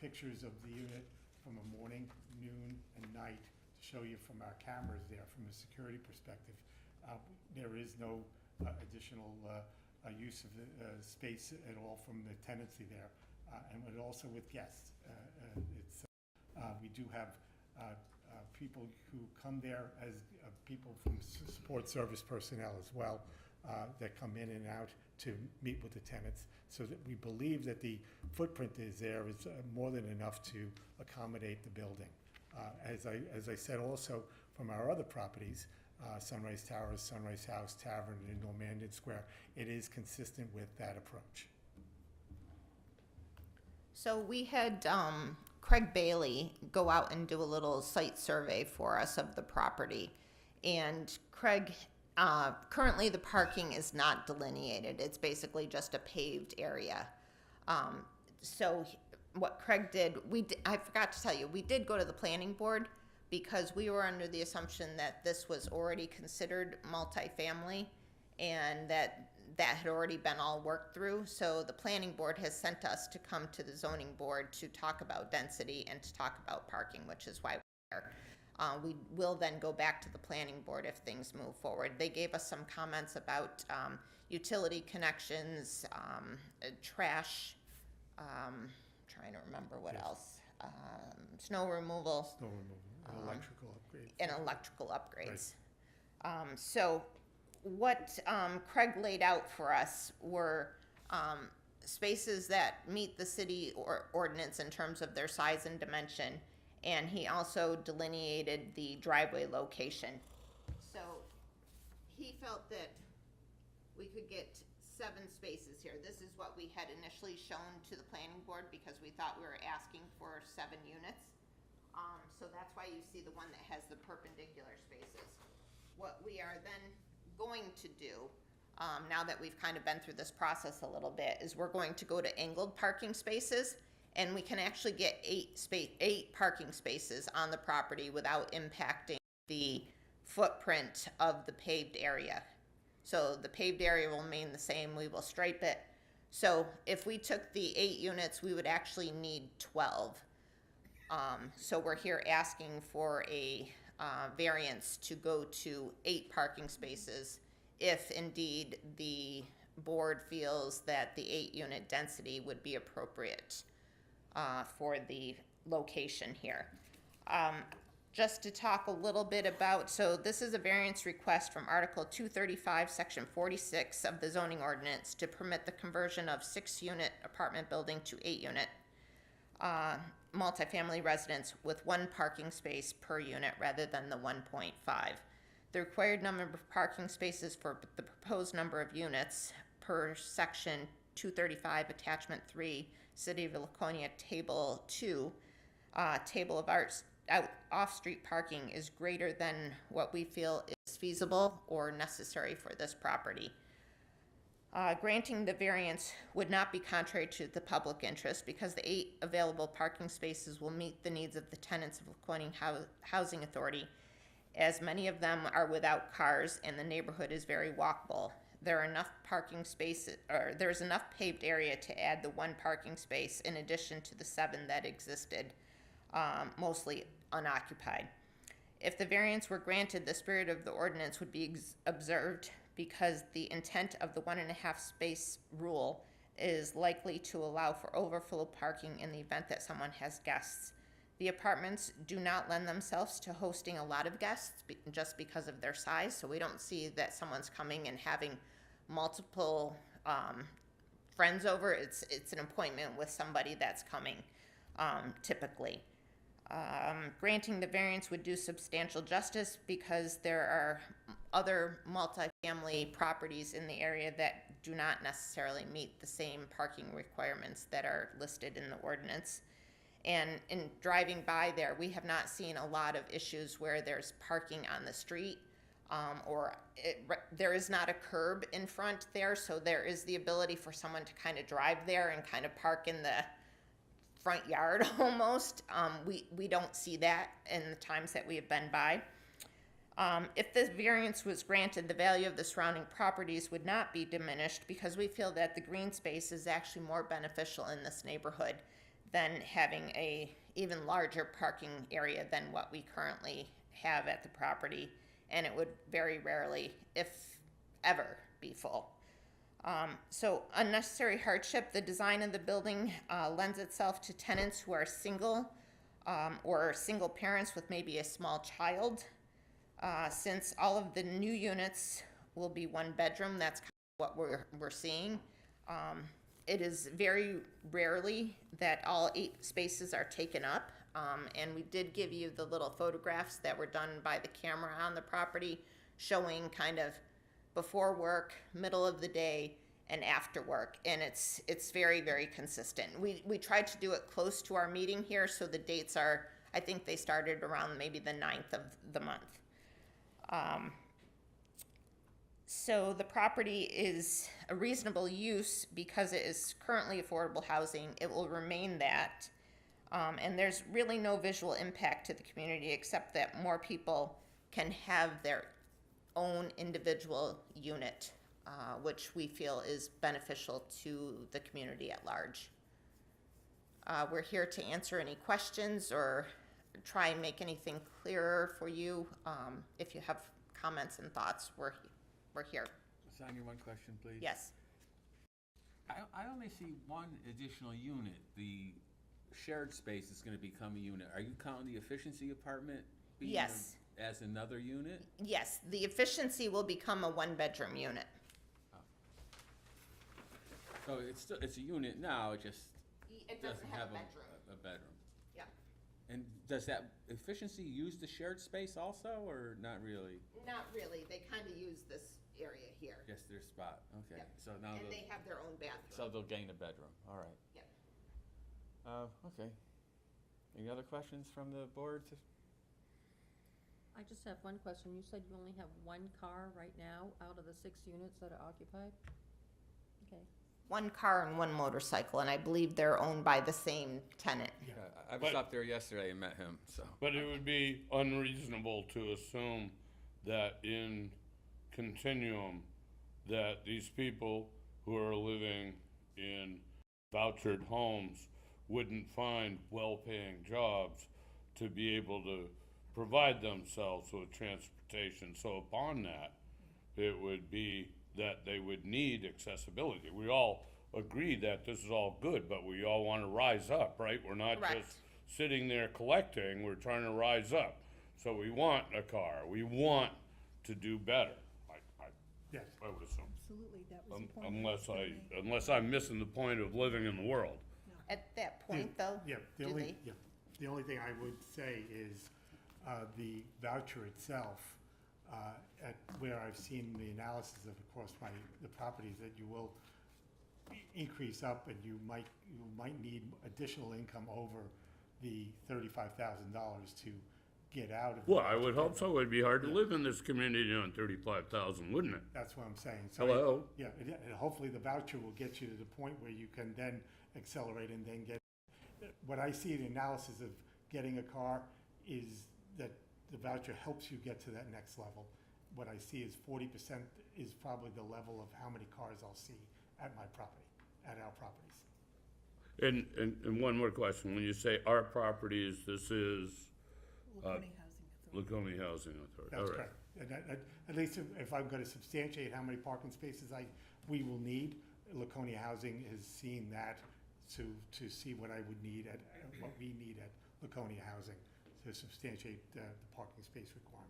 pictures of the unit from a morning, noon, and night to show you from our cameras there from a security perspective. There is no additional use of the space at all from the tenancy there, and also with guests. We do have people who come there as people from support service personnel as well that come in and out to meet with the tenants, so that we believe that the footprint is there is more than enough to accommodate the building. As I said also from our other properties, Sunrise Towers, Sunrise House, Tavern, and Normandy Square, it is consistent with that approach. So we had Craig Bailey go out and do a little site survey for us of the property. And Craig, currently the parking is not delineated. It's basically just a paved area. So what Craig did, I forgot to tell you, we did go to the planning board because we were under the assumption that this was already considered multifamily and that had already been all worked through. So the planning board has sent us to come to the zoning board to talk about density and to talk about parking, which is why we're here. We will then go back to the planning board if things move forward. They gave us some comments about utility connections, trash, trying to remember what else, snow removal. Snow removal, and electrical upgrades. And electrical upgrades. So what Craig laid out for us were spaces that meet the city ordinance in terms of their size and dimension, and he also delineated the driveway location. So he felt that we could get 7 spaces here. This is what we had initially shown to the planning board because we thought we were asking for 7 units. So that's why you see the one that has the perpendicular spaces. What we are then going to do, now that we've kind of been through this process a little bit, is we're going to go to angled parking spaces, and we can actually get 8 parking spaces on the property without impacting the footprint of the paved area. So the paved area will remain the same, we will stripe it. So if we took the 8 units, we would actually need 12. So we're here asking for a variance to go to 8 parking spaces if indeed the board feels that the 8-unit density would be appropriate for the location here. Just to talk a little bit about, so this is a variance request from Article 235, Section 46 of the zoning ordinance to permit the conversion of 6-unit apartment building to 8-unit multifamily residence with 1 parking space per unit rather than the 1.5. The required number of parking spaces for the proposed number of units per Section 235, Attachment 3, City of Laconia, Table 2, Table of Arts, off-street parking is greater than what we feel is feasible or necessary for this property. Granting the variance would not be contrary to the public interest because the 8 available parking spaces will meet the needs of the tenants of Laconia Housing Authority, as many of them are without cars and the neighborhood is very walkable. There are enough parking spaces, or there's enough paved area to add the 1 parking space in addition to the 7 that existed, mostly unoccupied. If the variance were granted, the spirit of the ordinance would be observed because the intent of the 1.5 space rule is likely to allow for overflow parking in the event that someone has guests. The apartments do not lend themselves to hosting a lot of guests just because of their size, so we don't see that someone's coming and having multiple friends over. It's an appointment with somebody that's coming, typically. Granting the variance would do substantial justice because there are other multifamily properties in the area that do not necessarily meet the same parking requirements that are listed in the ordinance. And in driving by there, we have not seen a lot of issues where there's parking on the street, there is not a curb in front there, so there is the ability for someone to kind of drive there and kind of park in the front yard almost. We don't see that in the times that we have been by. If this variance was granted, the value of the surrounding properties would not be diminished because we feel that the green space is actually more beneficial in this neighborhood than having a even larger parking area than what we currently have at the property, and it would very rarely, if ever, be full. So unnecessary hardship, the design of the building lends itself to tenants who are single or single parents with maybe a small child. Since all of the new units will be 1 bedroom, that's kind of what we're seeing. It is very rarely that all 8 spaces are taken up. And we did give you the little photographs that were done by the camera on the property showing kind of before work, middle of the day, and after work. And it's very, very consistent. We tried to do it close to our meeting here, so the dates are, I think they started around maybe the 9th of the month. So the property is a reasonable use because it is currently affordable housing. It will remain that. And there's really no visual impact to the community except that more people can have their own individual unit, which we feel is beneficial to the community at large. We're here to answer any questions or try and make anything clearer for you. If you have comments and thoughts, we're here. Sonia, 1 question, please. Yes. I only see 1 additional unit. The shared space is going to become a unit. Are you counting the efficiency apartment being Yes. as another unit? Yes, the efficiency will become a 1-bedroom unit. So it's a unit now, it just It doesn't have a bedroom. Yeah. And does that efficiency use the shared space also, or not really? Not really, they kind of use this area here. Just their spot, okay. Yep. So now And they'll, they have their own bathroom. so they'll gain a bedroom, all right. Yep. Okay. Any other questions from the board? I just have one question. You said you only have one car right now out of the 6 units that are occupied? Okay. One car and one motorcycle, and I believe they're owned by the same tenant. I was But- up there yesterday and met him, so. But it would be unreasonable to assume that in continuum, that these people who are living in vouchered homes wouldn't find well-paying jobs to be able to provide themselves with transportation. So upon that, it would be that they would need accessibility. We all agree that this is all good, but we all want to rise up, right? We're not Correct. just sitting there collecting, we're trying to rise up. So we want a car, we want to do better, Yes. I would assume. Absolutely, that was the point. I was gonna make. Unless I'm missing the point of living in the world. At that point, though, Yeah, do they? the only thing I would say is, the voucher itself, at where I've seen the analysis of course, the properties that you will increase up and you might need additional income over the $35,000 to get out of. Well, I would hope so. It'd be hard to live in this community on 35,000, wouldn't it? That's what I'm saying. So Hello? Yeah, and hopefully the voucher will get you to the point where you can then accelerate and then get, what I see the analysis of getting a car is that the voucher helps you get to that next level. What I see is 40% is probably the level of how many cars I'll see at my property, at our properties. And one more question. When you say our properties, this is Laconia Housing Authority. Laconia Housing Authority. That's All right. correct. And at least if I'm gonna substantiate how many parking spaces we will need, Laconia Housing has seen that to see what I would need what we need at Laconia Housing to substantiate the parking space requirement.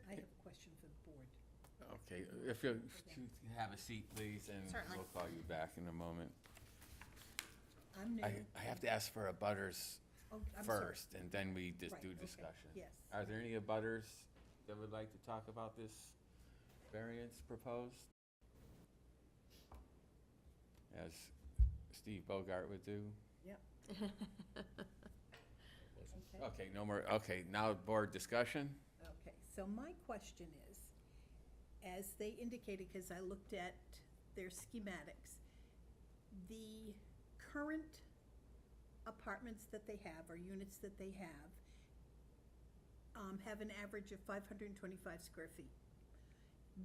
I have a question for the board. Okay, if you have a seat, please, and Certainly. we'll call you back in a moment. I'm new. I have to ask for abutters Oh, I'm sorry. first, and then we just Right, do okay, discussion. yes. Are there any abutters that would like to talk about this variance proposed? As Steve Bogart would do? Yep. Okay. Okay, no more, okay, now board discussion? Okay, so my question is, as they indicated, because I looked at their schematics, the current apartments that they have, or units that they have an average of 525 square feet.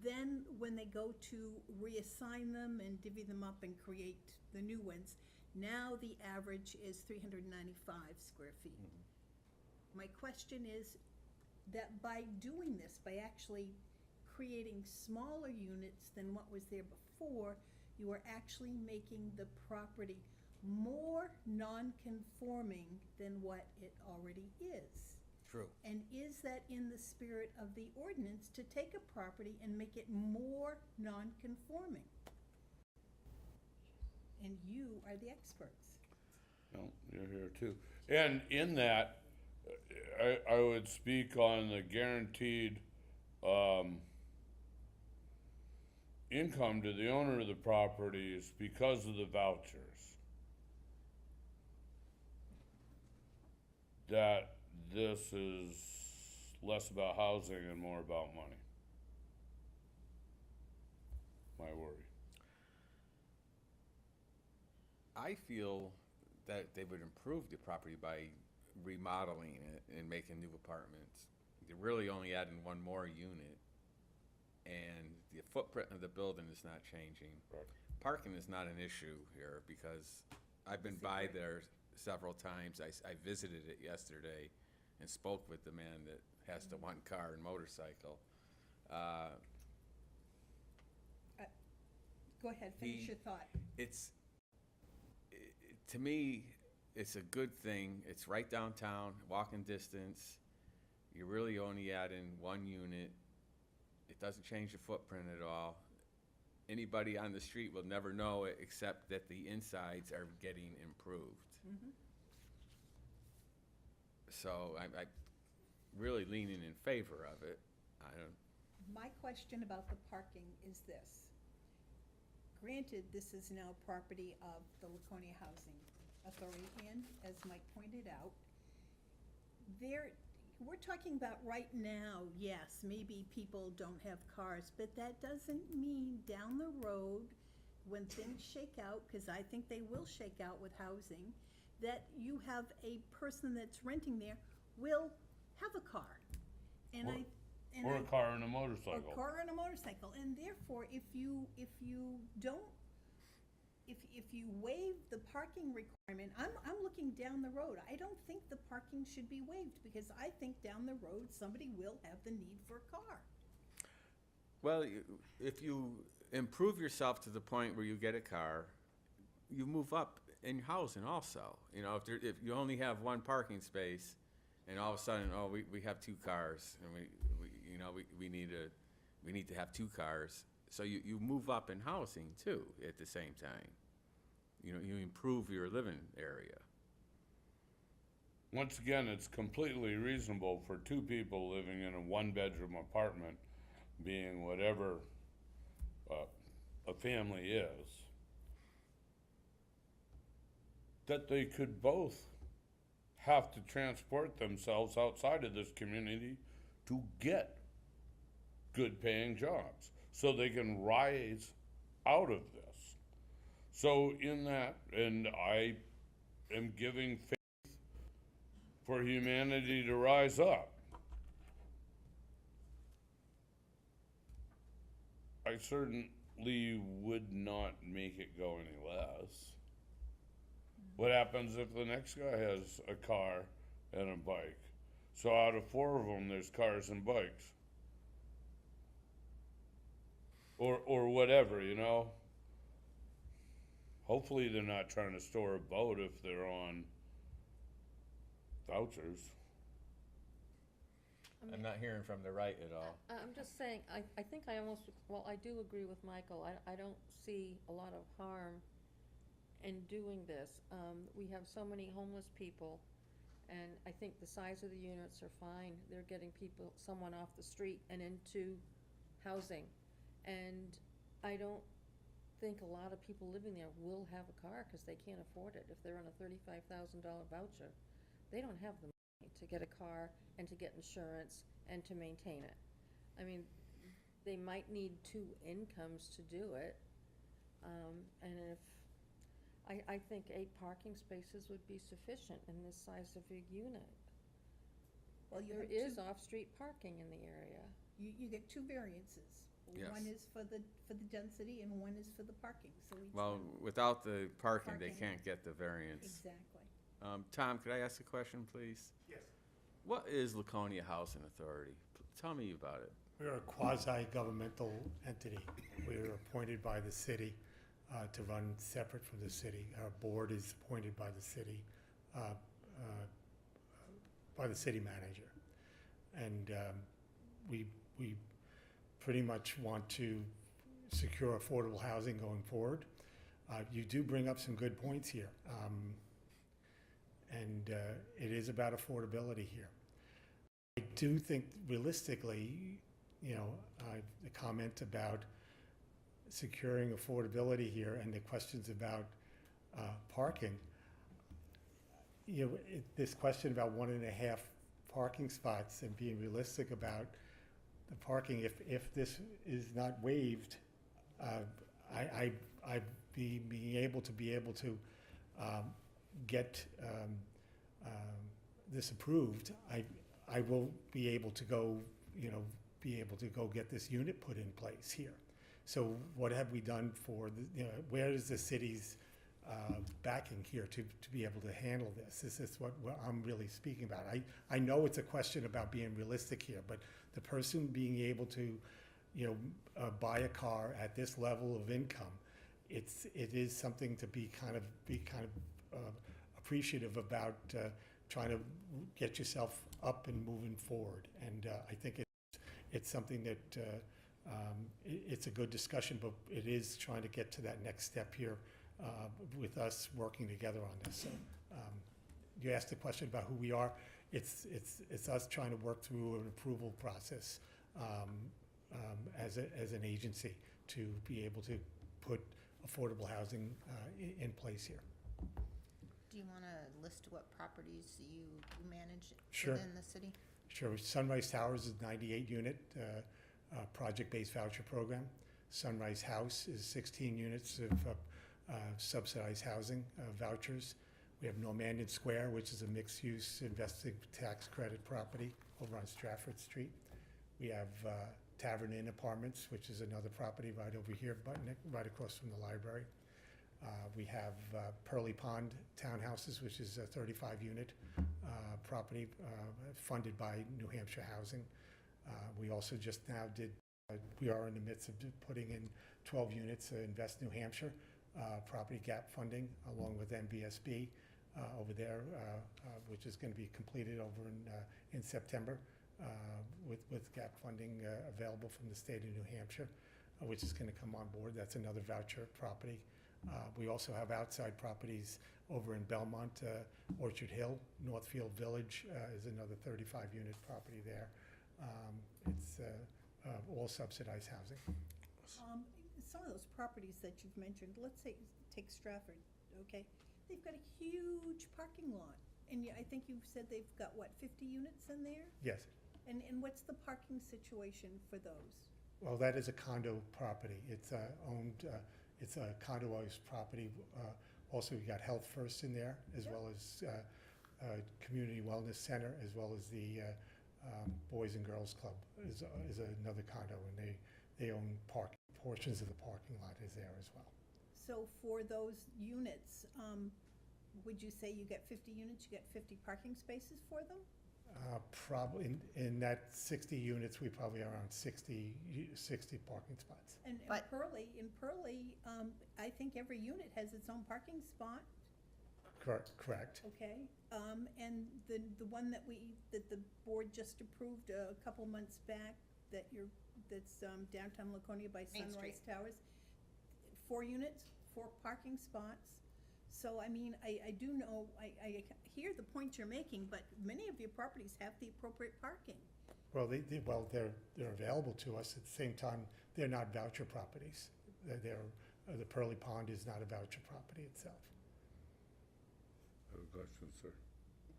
Then, when they go to reassign them and divvy them up and create the new ones, now the average is 395 square feet. My question is that by doing this, by actually creating smaller units than what was there before, you are actually making the property more non-conforming than what it already is. True. And is that in the spirit of the ordinance to take a property and make it more non-conforming? And you are the experts. No, you're here too. And in that, I would speak on the guaranteed, income to the owner of the properties because of the vouchers. That this is less about housing and more about money. My worry. I feel that they would improve the property by remodeling it and making new apartments. They're really only adding one more unit, and the footprint of the building is not changing. Right. Parking is not an issue here, because I've been by there several times. I visited it yesterday and spoke with the man that has the one car and motorcycle. Go ahead, finish He- your thought. To me, it's a good thing. It's right downtown, walking distance. You're really only adding one unit. It doesn't change the footprint at all. anybody on the street will never know it, except that the insides are getting improved. So I really leaning in favor of it. I don't, My question about the parking is this. Granted, this is now property of the Laconia Housing Authority, and as Mike pointed out, we're talking about right now, yes, maybe people don't have cars, but that doesn't mean down the road, when things shake out, because I think they will shake out with housing, that you have a person that's renting there will have a car. And Or a car and a or motorcycle. car and a motorcycle, and therefore, if you don't, if you waive the parking requirement, I'm looking down the road. I don't think the parking should be waived, because I think down the road, somebody will have the need for a car. well, if you improve yourself to the point where you get a car, you move up in housing also. You know, if you only have one parking space, and all of a sudden, oh, we have two cars, and we need to have two cars. So you move up in housing too at the same time. You know, you improve your living area. Once again, it's completely reasonable for two people living in a one-bedroom apartment, being whatever a family is, that they could both have to transport themselves outside of this community to get good paying jobs so they can rise out of this. So in that, and I am giving faith for humanity to rise up. I certainly would not make it go any less. What happens if the next guy has a car and a bike? So out of 4 of them, there's cars and bikes. Or whatever, you know? Hopefully they're not trying to store a boat if they're on vouchers. I'm not hearing from the right at all. I'm just saying, I think I do agree with Michael. I don't see a lot of harm in doing this. We have so many homeless people, and I think the size of the units are fine. They're getting someone off the street and into housing. And I don't think a lot of people living there will have a car because they can't afford it. If they're on a $35,000 voucher, they don't have the money to get a car and to get insurance and to maintain it. I mean, they might need 2 incomes to do it. And I think 8 parking spaces would be sufficient in this size of a unit. Well, you There have is off-street parking in the area. you get 2 variances. Yes. One is for the density and one is for the parking, so each Well, one. without the parking, they Parking. can't get the variance. Exactly. Tom, could I ask a question, please? Yes. What is Laconia Housing Authority? Tell me about it. We're a quasi-governmental entity. We're appointed by the city to run separate from the city. Our board is appointed by the city manager. And we pretty much want to secure affordable housing going forward. You do bring up some good points here. And it is about affordability here. I do think realistically, you know, the comment about securing affordability here and the questions about parking, you know, this question about 1.5 parking spots and being realistic about the parking, if this is not waived, I'd be able to get this approved. I will be able to go, you know, get this unit put in place here. So what have we done for the, you know, where is the city's backing here to be able to handle this? This is what I'm really speaking about. I know it's a question about being realistic here, but the person being able to, you know, buy a car at this level of income, it is something to be kind of appreciative about, trying to get yourself up and moving forward. And I think it's something that It's a good discussion, but it is trying to get to that next step here with us working together on this. So, you asked a question about who we are. It's us trying to work through an approval process as an agency to be able to put affordable housing in place here. Do you want to list what properties you manage Sure. within the city? Sure. Sunrise Towers is 98-unit project-based voucher program. Sunrise House is 16 units of subsidized housing vouchers. We have Normandian Square, which is a mixed-use investing tax credit property over on Stratford Street. We have Tavern Inn Apartments, which is another property right over here, right across from the library. We have Pearly Pond Townhouses, which is a 35-unit property funded by New Hampshire Housing. We also just now we are in the midst of putting in 12 units Invest New Hampshire property gap funding along with MVSB over there, which is going to be completed over in September with gap funding available from the state of New Hampshire, which is going to come on board. That's another voucher property. We also have outside properties over in Belmont, Orchard Hill. Northfield Village is another 35-unit property there. It's all subsidized housing. Some of those properties that you've mentioned, let's say, take Stratford, okay? They've got a huge parking lot, and I think you said they've got, what, 50 units in there? Yes. And what's the parking situation for those? Well, that is a condo property. It's owned, it's a condoized property. Also, we got Health First in there, as well as Community Wellness Center, as well as the Boys and Girls Club is another condo, and they own portions of the parking lot is there as well. So for those units, would you say you get 50 units, you get 50 parking spaces for them? Probably in that 60 units, we probably are around 60 parking spots. And But- in Pearlie, I think every unit has its own parking spot, Correct. okay? And the one that the board just approved a couple months back, that's downtown Laconia by Main Sunrise Towers, 4 units, 4 parking spots. So, I mean, I do know, I hear the point you're making, but many of your properties have the appropriate parking. Well, they're available to us. At the same time, they're not voucher properties. The Pearly Pond is not a voucher property itself. I have a question, sir.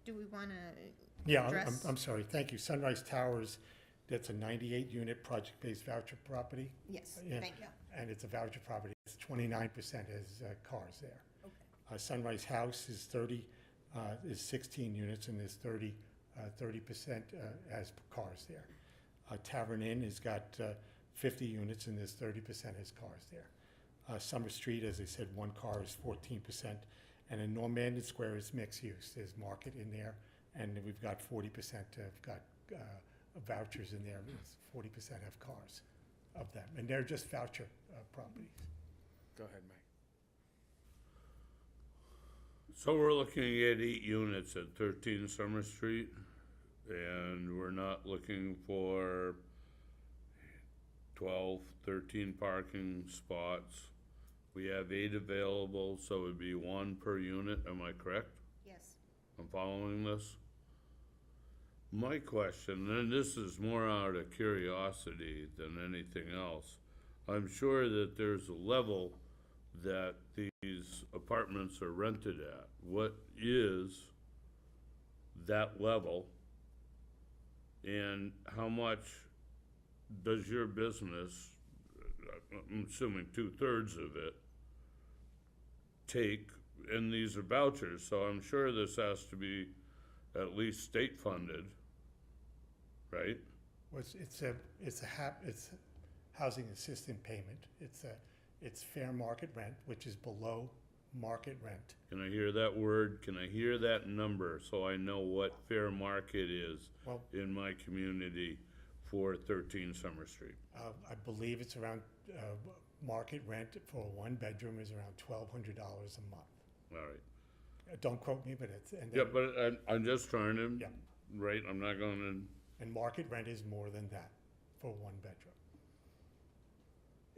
Do we want to Yeah, address? I'm sorry. Thank you. Sunrise Towers, that's a 98-unit project-based voucher property, Yes, Yeah. thank you. and it's a voucher property. It's 29% as cars there. Okay. Sunrise House is 16 units, and there's 30% as cars there. Tavern Inn has got 50 units, and there's 30% as cars there. Summer Street, as I said, 1 car is 14%. And in Normandian Square is mixed use. There's market in there, and we've got 40% have got vouchers in there. 40% have cars of them, and they're just voucher properties. Go ahead, Mike. So we're looking at 8 units at 13 Summer Street, and we're not looking for 12, 13 parking spots. We have 8 available, so it'd be 1 per unit, am I correct? Yes. I'm following this. My question, and this is more out of curiosity than anything else, I'm sure that there's a level that these apartments are rented at. What is that level? And how much does your business, I'm assuming 2/3 of it, take? And these are vouchers, so I'm sure this has to be at least state funded, right? Well, it's housing assistance payment. It's fair market rent, which is below market rent. Can I hear that word? Can I hear that number so I know what fair market is Well, in my community for 13 Summer Street? I believe it's around, market rent for a 1-bedroom is around $1,200 a month. All right. Don't quote me, but it's, and Yeah, then, but I'm just trying to, Yeah. right, I'm not going to, and market rent is more than that for a 1-bedroom.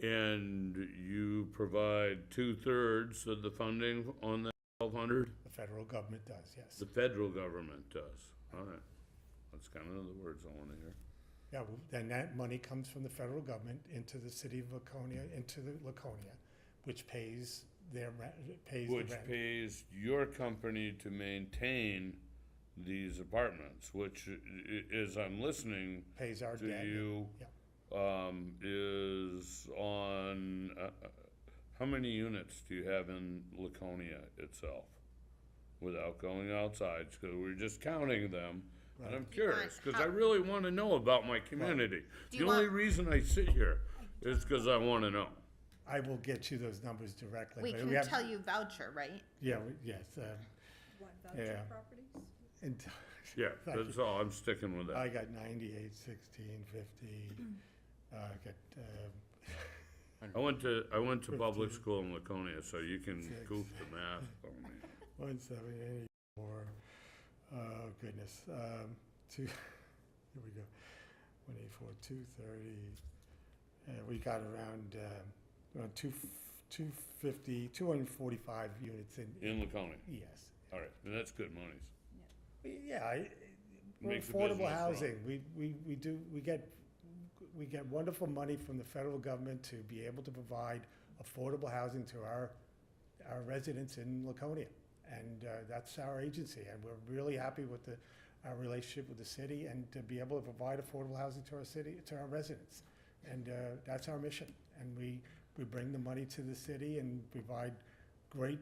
And you provide 2/3 of the funding on that 1,200? The federal government does, yes. The federal government does. All right. That's kind of the words I want to hear. Yeah, then that money comes from the federal government into the city of Laconia, into the Laconia, which pays their rent, pays the Which rent. pays your company to maintain these apartments, which as I'm listening Pays our to debt. you, Yeah. is on, how many units do you have in Laconia itself? Without going outside, because we're just counting them, and I'm curious, because I really want to know about my community. Do The you only want- reason I sit here is because I want to know. I will get you those numbers directly. We but can have- tell you voucher, right? Yeah, yes, What, Yeah. voucher properties? and Yeah, Thank that's all, I'm sticking with I that. got 98, 16, 50, I got, I went to public 15. school in Laconia, so you can Six. goof the math for me. 178, oh goodness, two, here we go, 184, 230, we got around 250, 245 units In Laconia, yes. all right, and that's good monies. Yeah, we're Makes the affordable business run. housing, we get wonderful money from the federal government to be able to provide affordable housing to our residents in Laconia. And that's our agency, and we're really happy with our relationship with the city and to be able to provide affordable housing to our city, to our residents. And that's our mission, and we bring the money to the city and provide great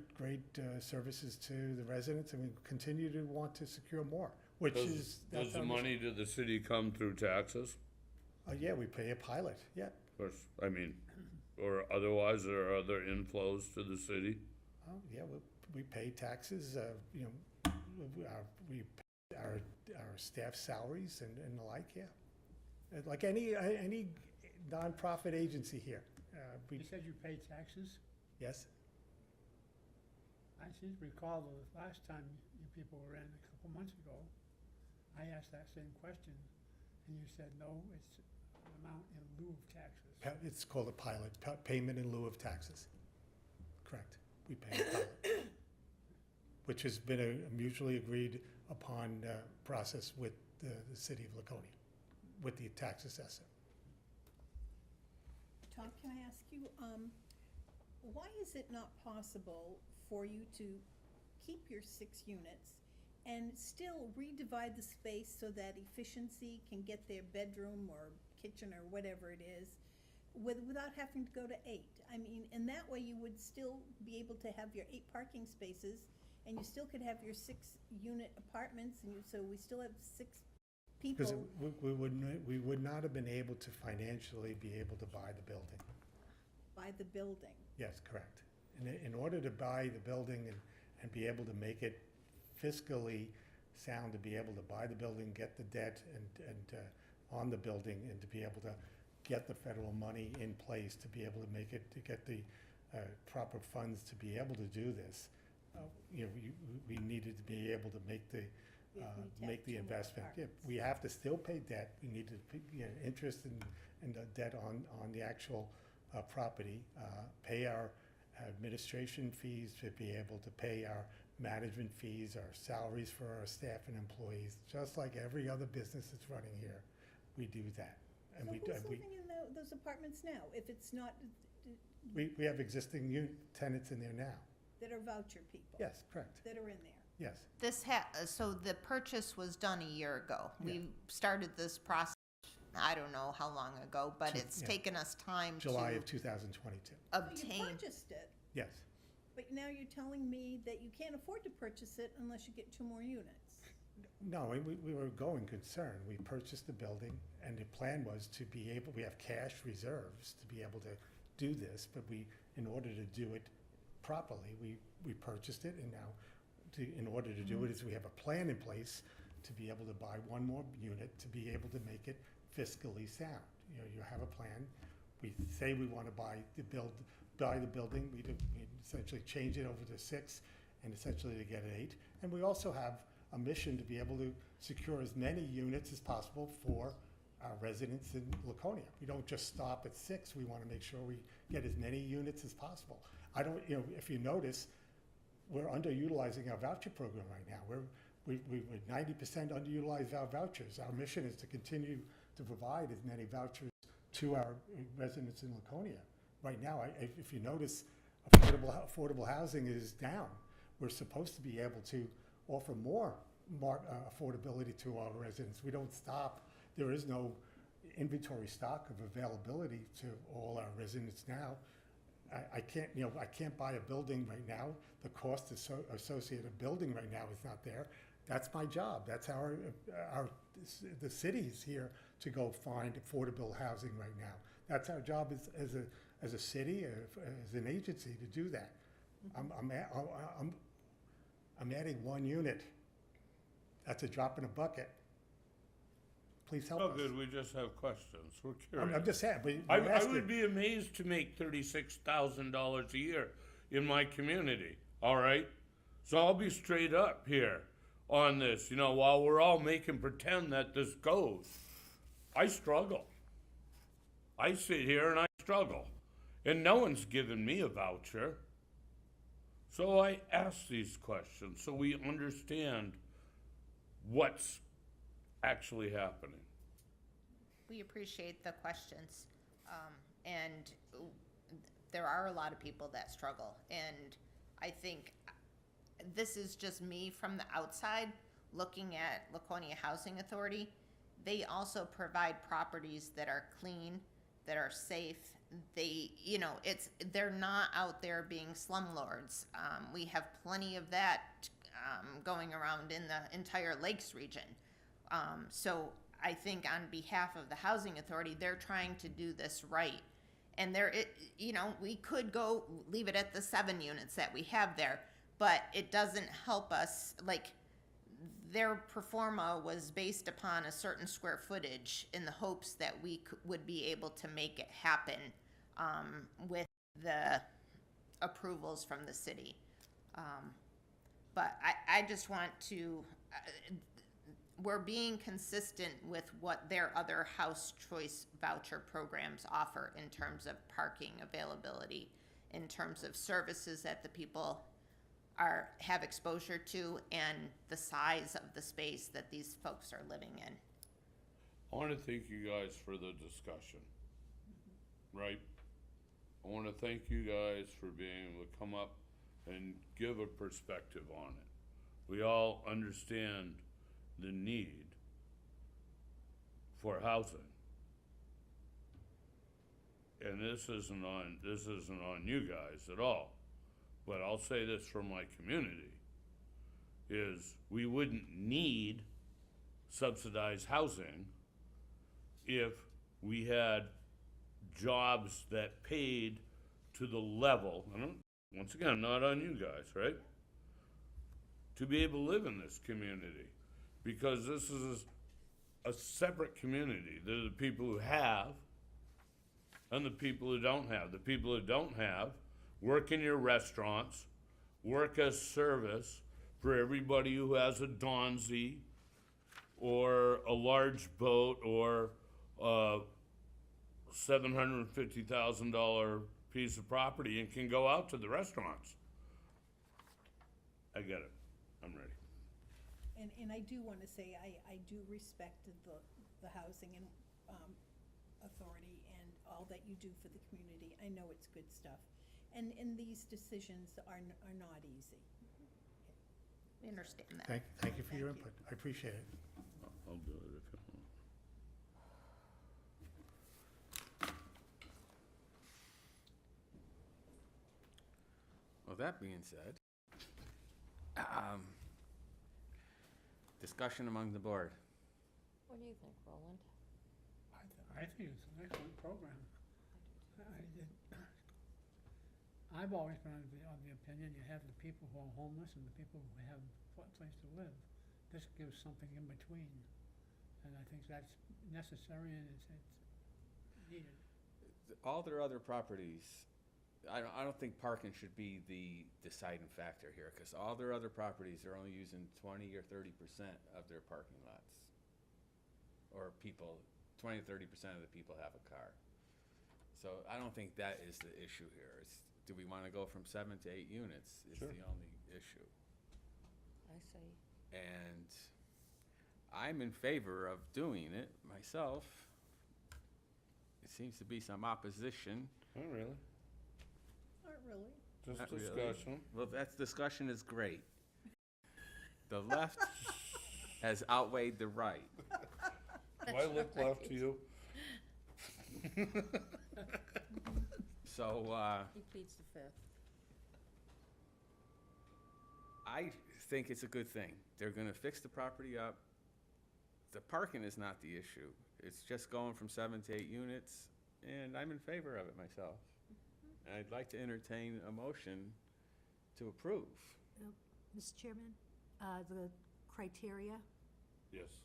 services to the residents, and we continue to want to secure more, which is, Does the our mission. money to the city come through taxes? Yeah, we pay a pilot, yeah. Of course, I mean, or otherwise, there are other inflows to the city? Oh, yeah, we pay taxes, we pay our staff salaries and the like, yeah. Like any nonprofit agency here, You said you paid taxes? yes, I seem to recall the last time you people were in, a couple months ago, I asked that same question, and you said, no, it's an amount in lieu of taxes. it's called a pilot, payment in lieu of taxes. Correct, we pay a pilot, which has been a mutually agreed upon process with the city of Laconia, with the tax assessor. Tom, can I ask you, why is it not possible for you to keep your 6 units and still redivide the space so that efficiency can get their bedroom or kitchen or whatever it is, without having to go to 8? I mean, and that way you would still be able to have your 8 parking spaces, and you still could have your 6-unit apartments, and so we still have 6 Because people. we would not have been able to financially be able to buy the building. By the building. Yes, correct. In order to buy the building and be able to make it fiscally sound, to be able to buy the building, get the debt and on the building, and to be able to get the federal money in place, to be able to make it, to get the proper funds to be able to do this, we needed to be able to make the We need to make have the 2 more investment. Yeah, apartments. we have to still pay debt. We need to pay, interest and the debt on the actual property, pay our administration fees, to be able to pay our management fees, our salaries for our staff and employees, just like every other business that's running here. We do that. And So we, who's living in those apartments now, if it's not, we have existing tenants in there now. that are voucher people? Yes, correct. That are in there? Yes. So the purchase was done a year ago. Yeah. We started this process, I don't know how long ago, but it's Yeah. taken us time July to of 2022. So you obtain. purchased it, Yes. but now you're telling me that you can't afford to purchase it unless you get 2 more units. No, we were going concern. We purchased the building, and the plan was to be able, we have cash reserves to be able to do this, but in order to do it properly, we purchased it, and now, in order to do it, is we have a plan in place to be able to buy 1 more unit, to be able to make it fiscally sound. You have a plan. We say we want to buy the building, we essentially change it over to 6, and essentially to get an 8. And we also have a mission to be able to secure as many units as possible for our residents in Laconia. We don't just stop at 6, we want to make sure we get as many units as possible. I don't, you know, if you notice, we're underutilizing our voucher program right now. We're 90% underutilized our vouchers. Our mission is to continue to provide as many vouchers to our residents in Laconia. Right now, if you notice, affordable housing is down. We're supposed to be able to offer more affordability to our residents. We don't stop. There is no inventory stock of availability to all our residents now. I can't, you know, I can't buy a building right now. The cost associated with building right now is not there. That's my job. That's the city's here to go find affordable housing right now. That's our job as a city, as an agency to do that. I'm adding 1 unit. That's a drop in a bucket. Please help Oh, us. good, we just have questions, we're curious. I'm just saying, but I you're asking. would be amazed to make $36,000 a year in my community, all right? So I'll be straight up here on this, you know, while we're all making pretend that this goes. I struggle. I sit here and I struggle, and no one's given me a voucher. So I ask these questions so we understand what's actually happening. We appreciate the questions. And there are a lot of people that struggle. And I think this is just me from the outside looking at Laconia Housing Authority. They also provide properties that are clean, that are safe. They, you know, they're not out there being slumlords. We have plenty of that going around in the entire Lakes region. So I think on behalf of the Housing Authority, they're trying to do this right. And you know, we could go leave it at the 7 units that we have there, but it doesn't help us. Like, their performa was based upon a certain square footage in the hopes that we would be able to make it happen with the approvals from the city. But I just want to, we're being consistent with what their other house choice voucher programs offer in terms of parking availability, in terms of services that the people have exposure to, and the size of the space that these folks are living in. I want to thank you guys for the discussion, right? I want to thank you guys for being able to come up and give a perspective on it. We all understand the need for housing. And this isn't on you guys at all. But I'll say this from my community, is we wouldn't need subsidized housing if we had jobs that paid to the level, once again, not on you guys, right? To be able to live in this community, because this is a separate community. There are the people who have and the people who don't have. The people who don't have work in your restaurants, work as service for everybody who has a Donzi or a large boat or a $750,000 piece of property and can go out to the restaurants. I get it. I'm ready. And I do want to say, I do respect the housing and authority and all that you do for the community. I know it's good stuff. And these decisions are not easy. We understand that. Thank you for your Thank you. input. I appreciate it. I'll do it if you want. Well, that being said, discussion among the board. What do you think, Roland? I think it's an excellent program. I've always been of the opinion you have the people who are homeless and the people who have a place to live. This gives something in between, and I think that's necessary and it's needed. All their other properties, I don't think parking should be the deciding factor here, because all their other properties are only using 20 or 30% of their parking lots, or people 20 to 30% of the people have a car. So I don't think that is the issue here. It's, do we want to go from 7 to 8 units is Sure. the only issue. I say, And I'm in favor of doing it myself. It seems to be some opposition. Oh, really? Not really. Just Not really. discussion. Well, that discussion is great. The left has outweighed the right. Do I look left to you? So, he pleads the fifth. I think it's a good thing. They're gonna fix the property up. The parking is not the issue. It's just going from 7 to 8 units, and I'm in favor of it myself. And I'd like to entertain a motion to approve. Mr. Chairman, the criteria, Yes.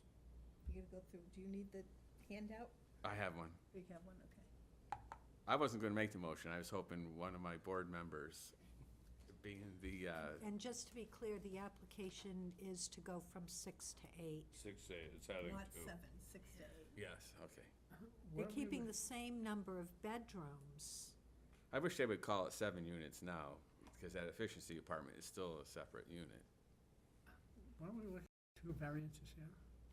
You gotta go through, do you need the handout? I have one. You have one, okay. I wasn't gonna make the motion. I was hoping one of my board members, being the, and just to be clear, the application is to go from 6 to 8. 6 to 8, it's adding Not 2. 7, 6 to 8. yes, okay. They're keeping the same number of bedrooms. I wish they would call it 7 units now, because that efficiency apartment is still a separate unit. Why don't we look at 2 variances here?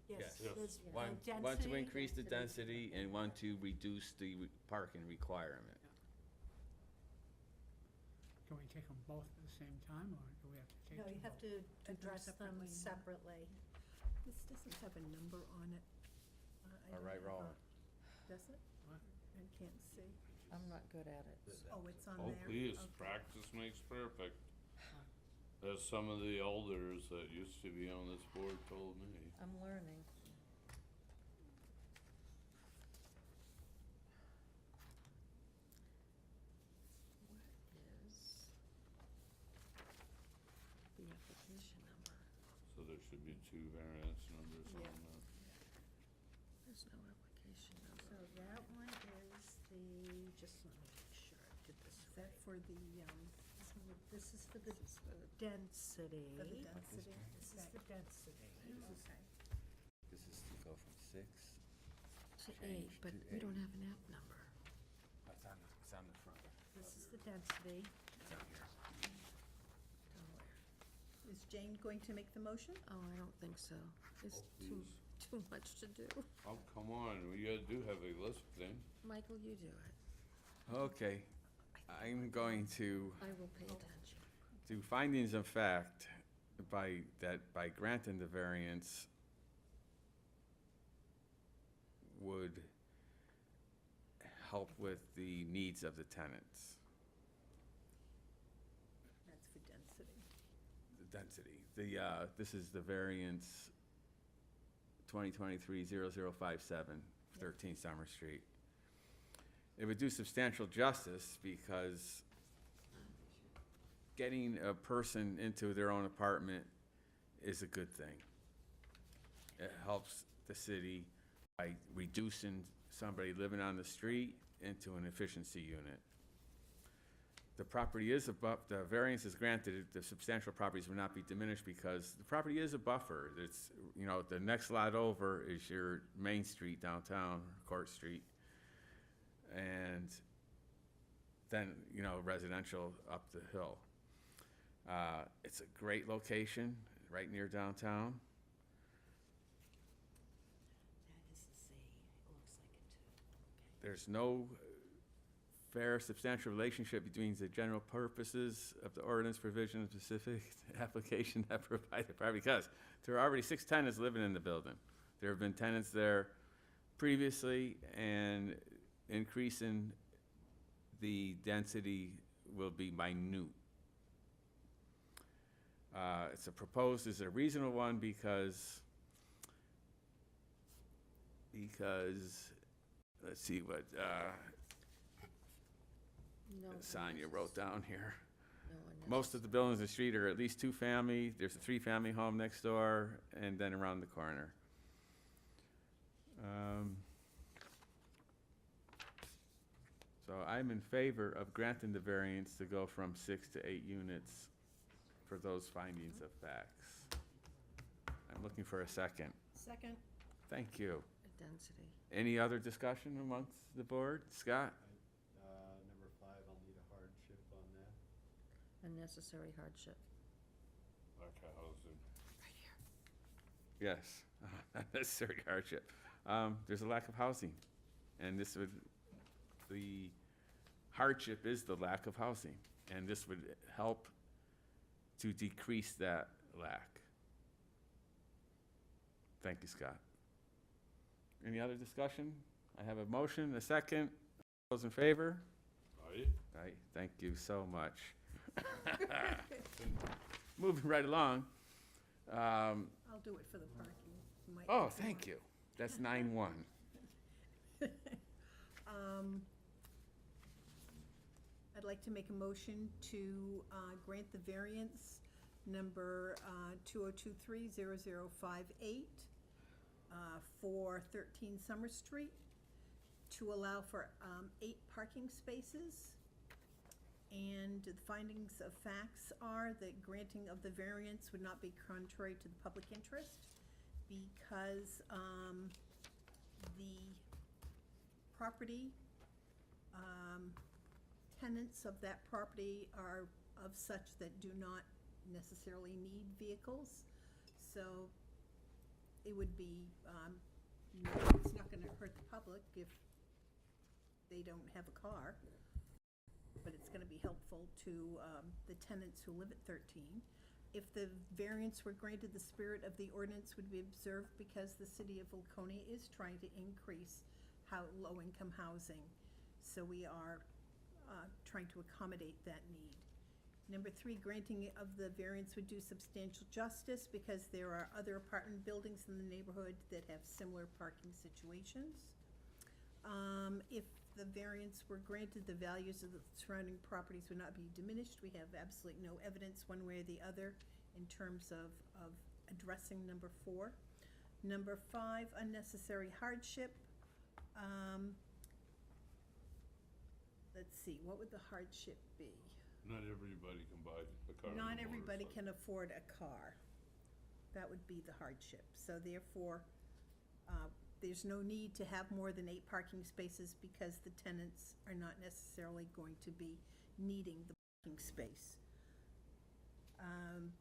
Yes. Yes. There's One to density. increase the density and one to reduce the parking requirement. Can we take them both at the same time, or do we have to take No, them you have both? to them address them separately. separately. This doesn't have a number on it. I All don't right, have roll. a- Does it? What? I can't see. I'm not good at it. Oh, it's on Oh, there? please, Okay. practice makes perfect. As some of the elders that used to be on this board told me. I'm learning. What is the application number? So there should be 2 variance numbers on Yeah. that. There's no application number. So that one is the, just let me make sure I did this Is that for the, This is for the density. for the density? This is the density. Okay. This is to go from 6. To Change 8, but to we 8. don't have an app number. It's on the front. This is the density. It's on here. Delaware. Is Jane going to make the motion? Oh, I don't think so. It's Oh, too, please. too much to do. Oh, come on, we do have a list thing. Michael, you do it. Okay, I'm going to I will pay attention. do findings of fact by granting the variance would help with the needs of the tenants, That's for density. the density. This is the variance 2023-0057, 13 Summer Street. It would do substantial justice because getting a person into their own apartment is a good thing. It helps the city by reducing somebody living on the street into an efficiency unit. The property is above, the variance is granted, the substantial properties will not be diminished because the property is a buffer. It's, you know, the next lot over is your Main Street downtown, Court Street. And then, you know, residential up the hill. It's a great location, right near downtown. That is the same, it looks like it too. There's no fair, substantial relationship between the general purposes of the ordinance provision and specific application that provide the property, because there are already 6 tenants living in the building. There have been tenants there previously, and increasing the density will be minute. It's a proposed, is a reasonable one because, let's see what, No. Sonia wrote down here. No one Most of the buildings in the street are at least 2-family, there's a 3-family home next door, and then around the corner. So I'm in favor of granting the variance to go from 6 to 8 units for those findings of facts. I'm looking for a second. Second? Thank you. density. Any other discussion amongst the board? Scott? Number 5, I'll need a hardship on that. Unnecessary hardship. Lack of housing. Yes, unnecessary hardship. There's a lack of housing, and the hardship is the lack of housing, and this would help to decrease that lack. Thank you, Scott. Any other discussion? I have a motion, a second. Those in favor? Aye. Aye, thank you so much. Moving right along. I'll do it for the parking. You might Oh, need some thank you. That's 9-1. more. I'd like to make a motion to grant the variance number 2023-0058 for 13 Summer Street to allow for 8 parking spaces. And the findings of facts are that granting of the variance would not be contrary to the public interest because the property, tenants of that property are of such that do not necessarily need vehicles. So it would be, it's not gonna hurt the public if they don't have a car, but it's gonna be helpful to the tenants who live at 13. If the variance were granted, the spirit of the ordinance would be observed because the city of Laconia is trying to increase low-income housing. So we are trying to accommodate that need. Number 3, granting of the variance would do substantial justice because there are other apartment buildings in the neighborhood that have similar parking situations. If the variance were granted, the values of the surrounding properties would not be diminished. We have absolutely no evidence one way or the other in terms of addressing number 4. Number 5, unnecessary hardship. Let's see, what would the hardship be? Not everybody can buy a car. and a Not everybody motorcycle. can afford a car. That would be the hardship. So therefore, there's no need to have more than 8 parking spaces because the tenants are not necessarily going to be needing the parking space.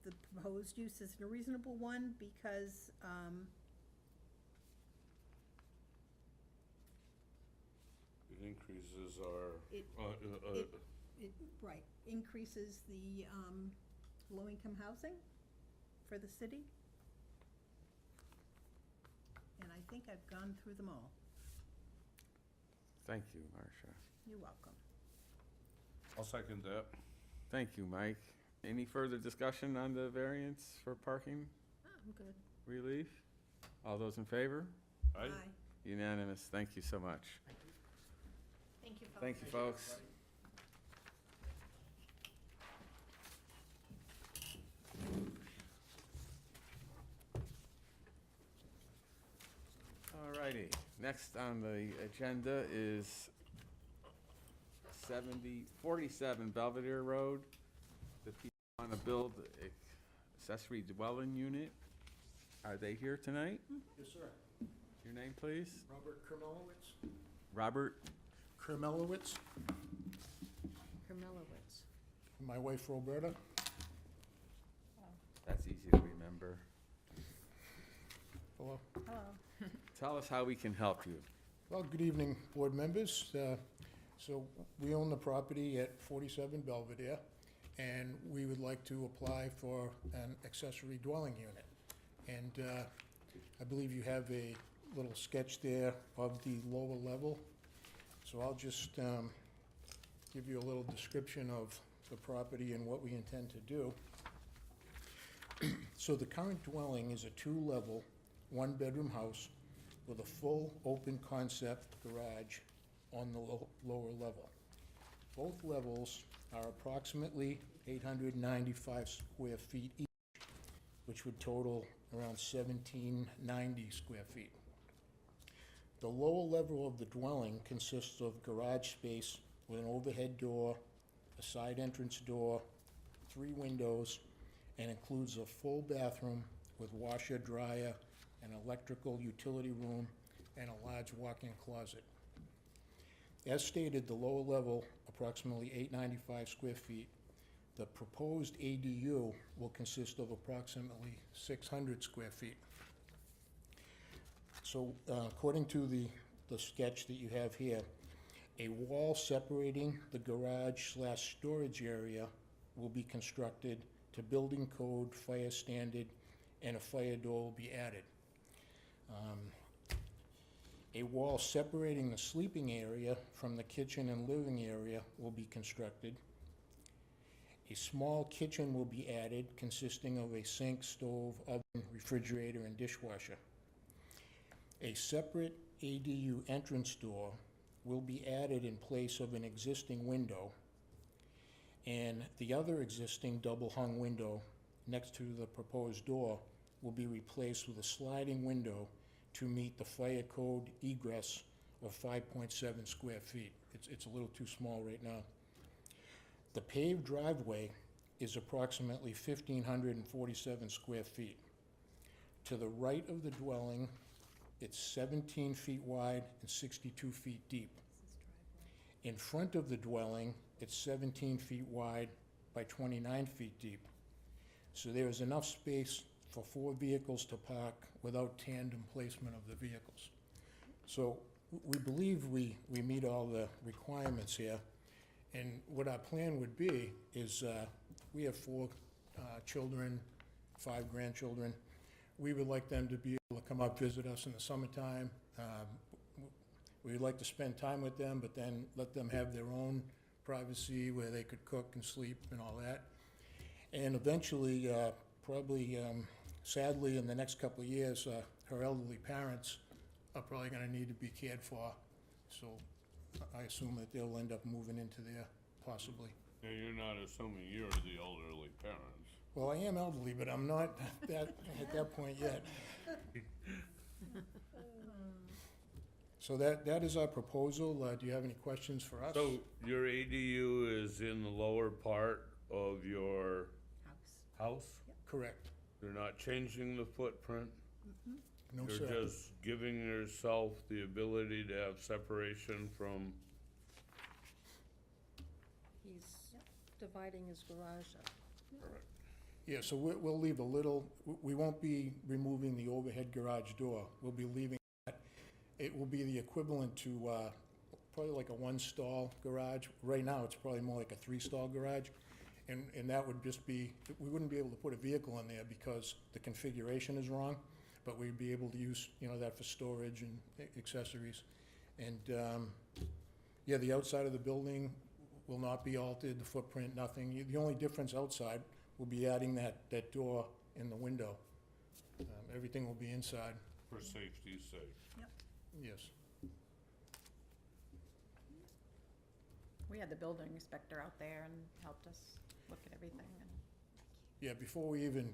The proposed use is a reasonable one because It increases our, It- right, increases the low-income housing for the city. And I think I've gone through them all. Thank you, Marcia. You're welcome. I'll second that. Thank you, Mike. Any further discussion on the variance for parking I'm good. relief? All those in favor? Aye. Unanimous. Thank you so much. Thank you, folks. Thank you, folks. All righty, next on the agenda is 47 Belvedere Road. The people want to build an accessory dwelling unit. Are they here tonight? Yes, sir. Your name, please? Robert Kermelowitz. Robert? Kermelowitz. Kermelowitz. My wife Roberta. That's easy to remember. Hello. Hello. Tell us how we can help you. Well, good evening, board members. So we own the property at 47 Belvedere, and we would like to apply for an accessory dwelling unit. And I believe you have a little sketch there of the lower level. So I'll just give you a little description of the property and what we intend to do. So the current dwelling is a 2-level, 1-bedroom house with a full open concept garage on the lower level. Both levels are approximately 895 square feet each, which would total around 1790 square feet. The lower level of the dwelling consists of garage space with an overhead door, a side entrance door, 3 windows, and includes a full bathroom with washer, dryer, an electrical utility room, and a large walk-in closet. As stated, the lower level, approximately 895 square feet. The proposed ADU will consist of approximately 600 square feet. So, according to the sketch that you have here, a wall separating the garage/storage area will be constructed to building code, fire standard, and a fire door will be added. A wall separating the sleeping area from the kitchen and living area will be constructed. A small kitchen will be added consisting of a sink, stove, oven, refrigerator, and dishwasher. A separate ADU entrance door will be added in place of an existing window, and the other existing double-hung window next to the proposed door will be replaced with a sliding window to meet the fire code egress of 5.7 square feet. It's a little too small right now. The paved driveway is approximately 1,547 square feet. To the right of the dwelling, it's 17 feet wide and 62 feet deep. In front of the dwelling, it's 17 feet wide by 29 feet deep. So there is enough space for 4 vehicles to park without tandem placement of the vehicles. So we believe we meet all the requirements here. And what our plan would be is, we have 4 children, 5 grandchildren. We would like them to be able to come up, visit us in the summertime. We'd like to spend time with them, but then let them have their own privacy where they could cook and sleep and all that. And eventually, probably, sadly, in the next couple of years, her elderly parents are probably gonna need to be cared for. So I assume that they'll end up moving into there, possibly. And you're not assuming you're the elderly parents. Well, I am elderly, but I'm not at that point yet. So that is our proposal. Do you have any questions for us? So your ADU is in the lower part of your house? Correct. You're not changing the footprint? No, You're sir. just giving yourself the ability to have separation from, He's dividing his garage up. Yeah, so we'll leave a little, we won't be removing the overhead garage door. We'll be leaving that. It will be the equivalent to probably like a 1-stall garage. Right now, it's probably more like a 3-stall garage. And that would just be, we wouldn't be able to put a vehicle in there because the configuration is wrong, but we'd be able to use, that for storage and accessories. And, yeah, the outside of the building will not be altered, the footprint, nothing. The only difference outside will be adding that door in the window. Everything will be inside, for safety's sake. yes. We had the building inspector out there and helped us look at everything. And Yeah, before we even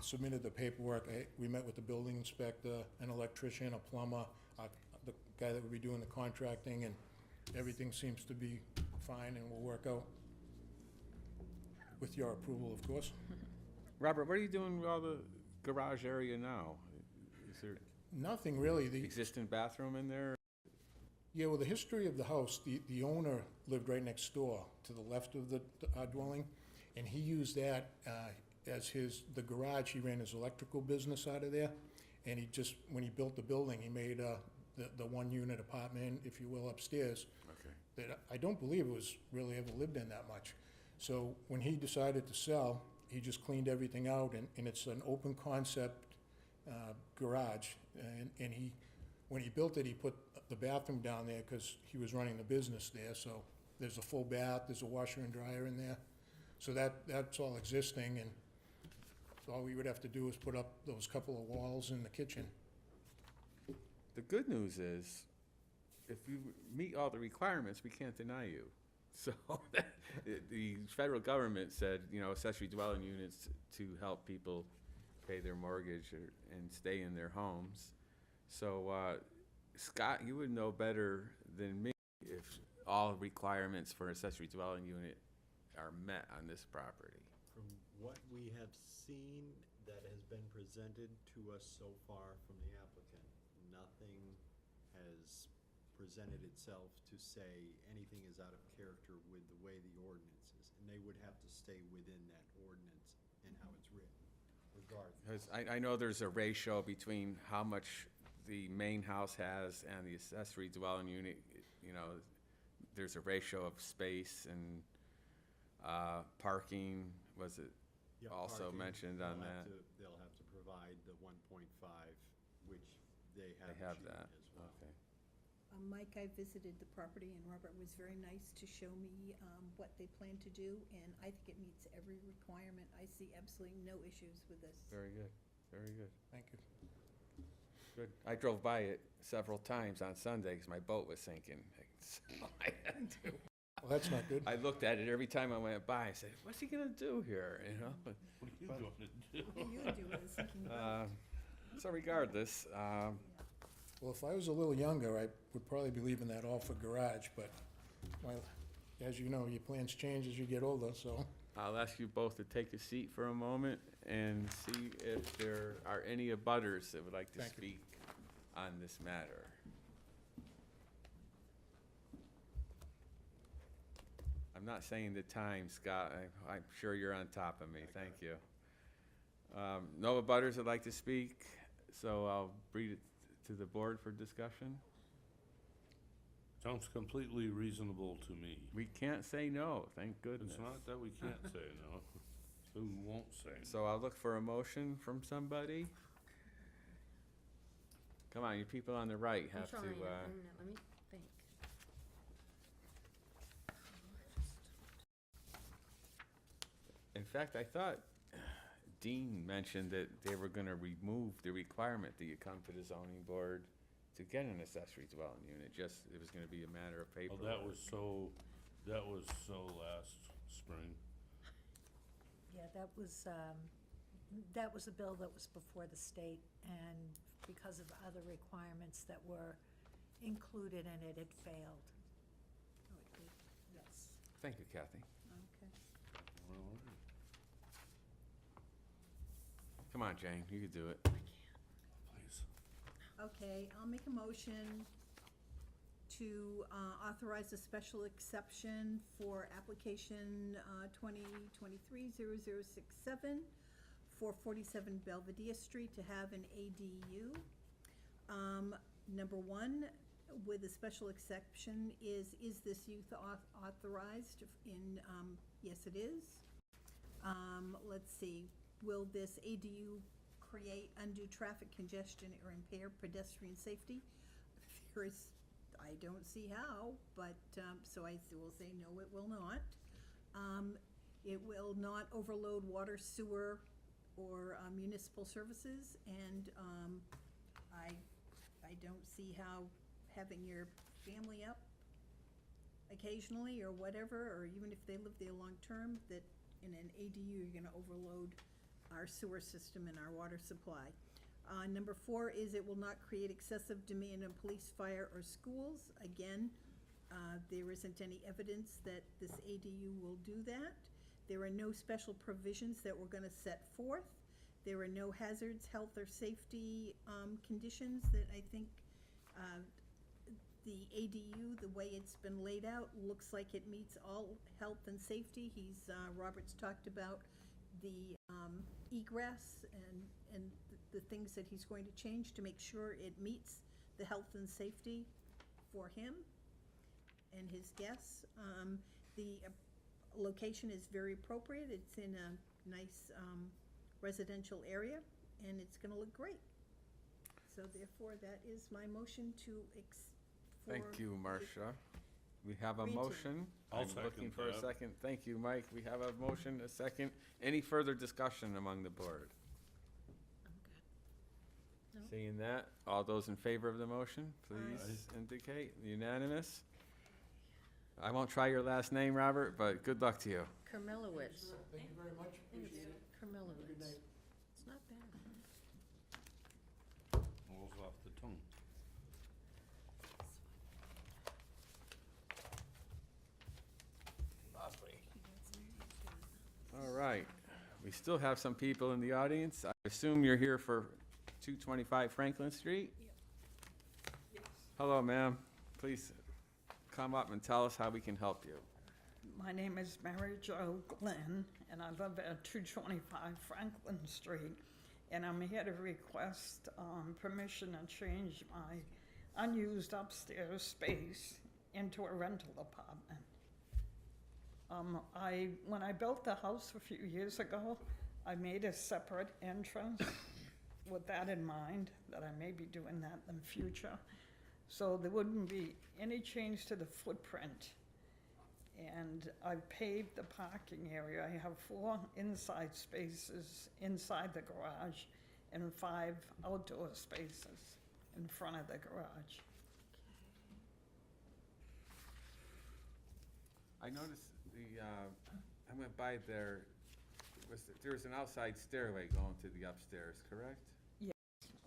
submitted the paperwork, we met with the building inspector, an electrician, a plumber, the guy that would be doing the contracting, and everything seems to be fine and will work out. With your approval, of course. Robert, what are you doing with all the garage area now? Is there Nothing really. existing bathroom in there? Yeah, well, the history of the house, the owner lived right next door to the left of our dwelling, and he used that as the garage. He ran his electrical business out of there, and he just, when he built the building, he made the 1-unit apartment, if you will, upstairs. Okay. That I don't believe it was really ever lived in that much. So when he decided to sell, he just cleaned everything out, and it's an open concept garage. And when he built it, he put the bathroom down there because he was running the business there. So there's a full bath, there's a washer and dryer in there. So that's all existing, and all we would have to do is put up those couple of walls in the kitchen. The good news is, if you meet all the requirements, we can't deny you. So, the federal government said, accessory dwelling units to help people pay their mortgage and stay in their homes. So, Scott, you would know better than me if all requirements for accessory dwelling unit are met on this property. From what we have seen that has been presented to us so far from the applicant, nothing has presented itself to say anything is out of character with the way the ordinance is, and they would have to stay within that ordinance and how it's written, regardless. Because I know there's a ratio between how much the main house has and the accessory dwelling unit, you know, there's a ratio of space and, parking, was it Yeah, also parking, mentioned on they'll have that? They'll have to provide the 1.5, which they They have have achieved that, as well. okay. Mike, I visited the property, and Robert was very nice to show me what they plan to do, and I think it meets every requirement. I see absolutely no issues with this. Very good, very good. Thank you. Good. I drove by it several times on Sunday because my boat was sinking. So I had to. Well, that's not good. I looked at it every time I went by. I said, "What's he gonna do here?" You know. What are you going to do? What are you gonna do with this thinking about? So regardless, Well, if I was a little younger, I would probably be leaving that off for garage, but, well, as you know, your plans change as you get older, so. I'll ask you both to take a seat for a moment and see if there are any abutters that would like to Thank you. speak on this matter. I'm not saying the time, Scott. I'm sure you're on top of me. Thank you. No abutters would like to speak, so I'll bring it to the board for discussion. Sounds completely reasonable to me. We can't say no, thank goodness. It's not that we can't say no, so we won't say no. So I'll look for a motion from somebody. Come on, you people on the right I'm have to, trying, let me think. in fact, I thought Dean mentioned that they were gonna remove the requirement that you come to the zoning board to get an accessory dwelling unit, just, it was gonna be a matter of Oh, paper. that was so last spring. Yeah, that was a bill that was before the state, and because of other requirements that were included in it, it failed. Oh, it did. Yes. Thank you, Kathy. Okay. Well, Come on, Jane, you can do it. please. Okay, I'll make a motion to authorize a special exception for application 2023-0067 for 47 Belvedere Street to have an ADU. Number one, with a special exception is this youth authorized in, yes, it is. Let's see, will this ADU create undue traffic congestion or impair pedestrian safety? There is, I don't see how, but, so I will say no, it will not. It will not overload water, sewer, or municipal services, and I don't see how having your family up occasionally or whatever, or even if they live there long-term, that in an ADU, you're gonna overload our sewer system and our water supply. Number four is it will not create excessive demand on police, fire, or schools. Again, there isn't any evidence that this ADU will do that. There are no special provisions that we're gonna set forth. There are no hazards, health, or safety conditions that I think the ADU, the way it's been laid out, looks like it meets all health and safety. Robert's talked about the egress and the things that he's going to change to make sure it meets the health and safety for him and his guests. The location is very appropriate. It's in a nice residential area, and it's gonna look great. So therefore, that is my motion to Thank you, Marcia. We have a Granted. motion. I'll I'm looking second for a that. second. Thank you, Mike. We have a motion, a second. Any further discussion among the board? I'm good. No? Seeing that, all those in favor of the motion, please indicate. Unanimous? I won't try your last name, Robert, but good luck to you. Kermilowitz. Thank you very much. I think it's Appreciate it. Kermilowitz. Good night. It's not bad. Rolls off the tongue. All right. We still have some people in the audience. I assume you're here for 225 Franklin Street? Hello, ma'am. Please come up and tell us how we can help you. My name is Mary Jo Glenn, and I live at 225 Franklin Street. And I'm here to request permission to change my unused upstairs space into a rental apartment. When I built the house a few years ago, I made a separate entrance with that in mind, that I may be doing that in the future. So there wouldn't be any change to the footprint. And I've paved the parking area. I have 4 inside spaces inside the garage and 5 outdoor spaces in front of the garage. I noticed I went by there, there was an outside stairway going to the upstairs, correct?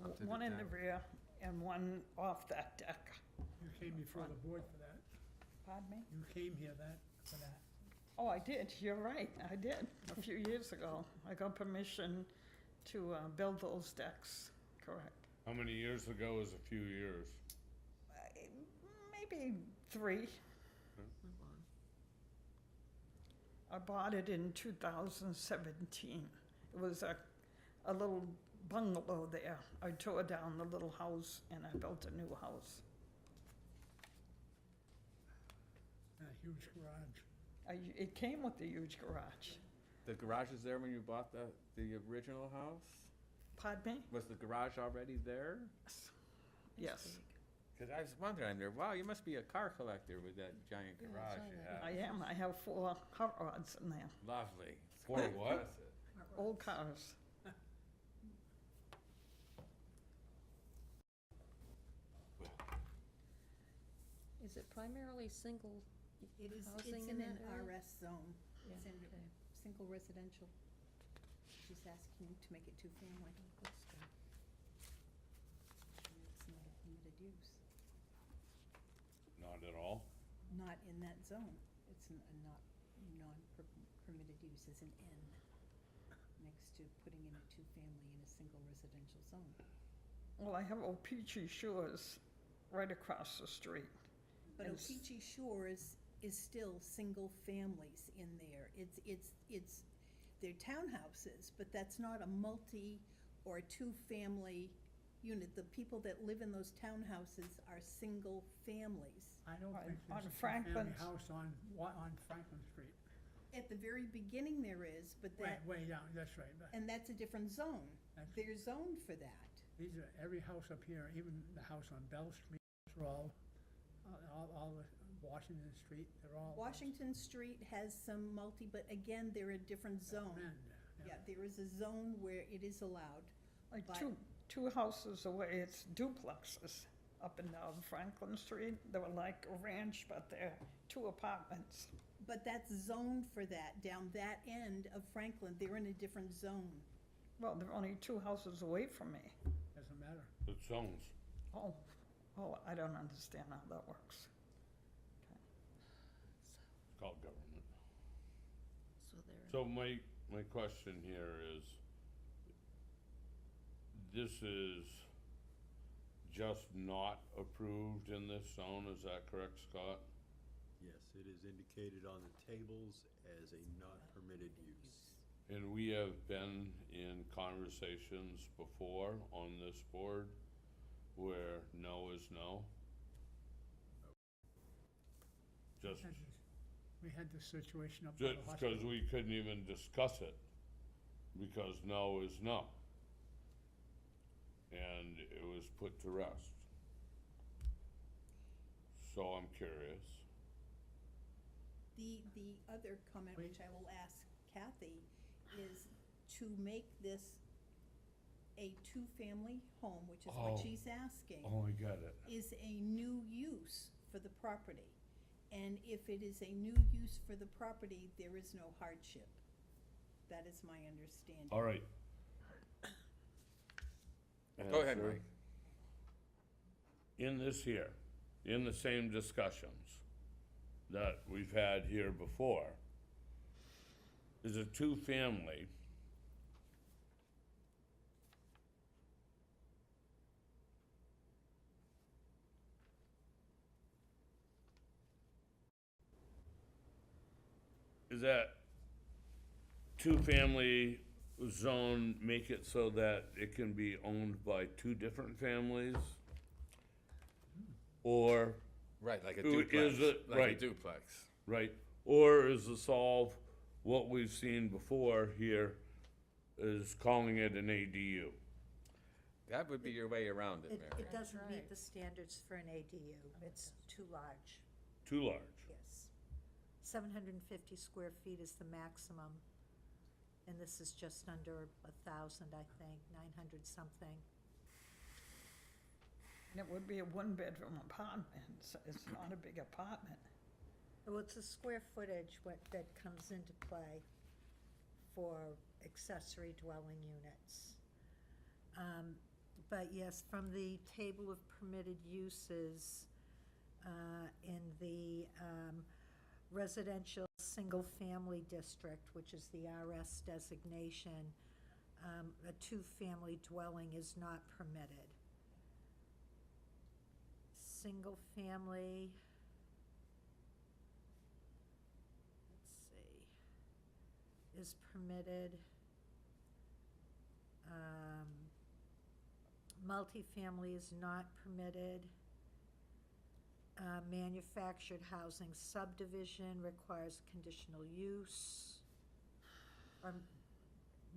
Up to the One in the deck. rear and one off that deck. You came before the board for that. Pardon me? You came here for that. Oh, I did, you're right, I did, a few years ago. I got permission to build those decks, correct. How many years ago is a few years? Maybe 3. I bought it in 2017. It was a little bungalow there. I tore down the little house and I built a new house. And a huge garage. It came with a huge garage. The garage is there when you bought the original house? Pardon me? Was the garage already there? Yes, Because I was wondering there, wow, you must be a car collector with that giant Yeah, I garage saw you that. have. I am. I have 4 hot rods in there, Lovely. For Quite what? impressive. old cars. Is it primarily single? It is, Housing it's in in an that area? RS zone. It's Yeah, in okay. single residential. She's asking to make it 2-family. That's good. It's not a permitted use, Not at all? not in that zone. It's non-permitted use as an N, next to putting in a 2-family in a single residential zone. Well, I have Opeachy Shores right across the street. But And s- Opeachy Shores is still single families in there. It's, they're townhouses, but that's not a multi or a 2-family unit. The people that live in those townhouses are single families. I don't On- think on there's a two-family Franklin's- house on Franklin Street. At the very beginning there is, but that, Way down, that's right. But and that's a different zone. That's- They're zoned for that. these are, every house up here, even the house on Bell Street, they're all the Washington Street, they're all. Washington Street has some multi, but again, they're a different zone. Men, Yeah, there is a zone where it is allowed. Like But- two houses away, it's duplexes up and down Franklin Street. They were like a ranch, but they're 2 apartments. But that's zoned for that, down that end of Franklin, they're in a different zone. Well, they're only 2 houses away from me. doesn't matter. It's zones. Oh, I don't understand how that works. It's called government. So they're. So my question here is, this is just not approved in this zone, is that correct, Scott? Yes, it is indicated on the tables as a not permitted use. And we have been in conversations before on this board where no is no? Just, We had this situation up at the just hospital. because we couldn't even discuss it, because no is no. And it was put to rest. So I'm curious. The other comment, which I will ask Kathy, is to make this a 2-family home, which is what Oh. she's asking, Oh, I got it. is a new use for the property. And if it is a new use for the property, there is no hardship. That is my understanding. All right. Go ahead, Answer. Mike. In this here, in the same discussions that we've had here before, is a 2-family that two-family zone make it so that it can be owned by two different families? Or, Right, like a Is duplex, it- like a right. duplex. right, or is the solve what we've seen before here, is calling it an ADU? That would be your way around it, It, Mary. it doesn't meet right. the standards for an ADU. It's too large, Too large. yes. 750 square feet is the maximum, and this is just under 1,000, I think, 900 something. And it would be a one-bedroom apartment, so it's not a big apartment. Well, it's the square footage that comes into play for accessory dwelling units. But yes, from the table of permitted uses, in the residential single-family district, which is the RS designation, a two-family dwelling is not permitted. Single-family, let's see, is permitted. Multifamily is not permitted. Manufactured housing subdivision requires conditional use. Or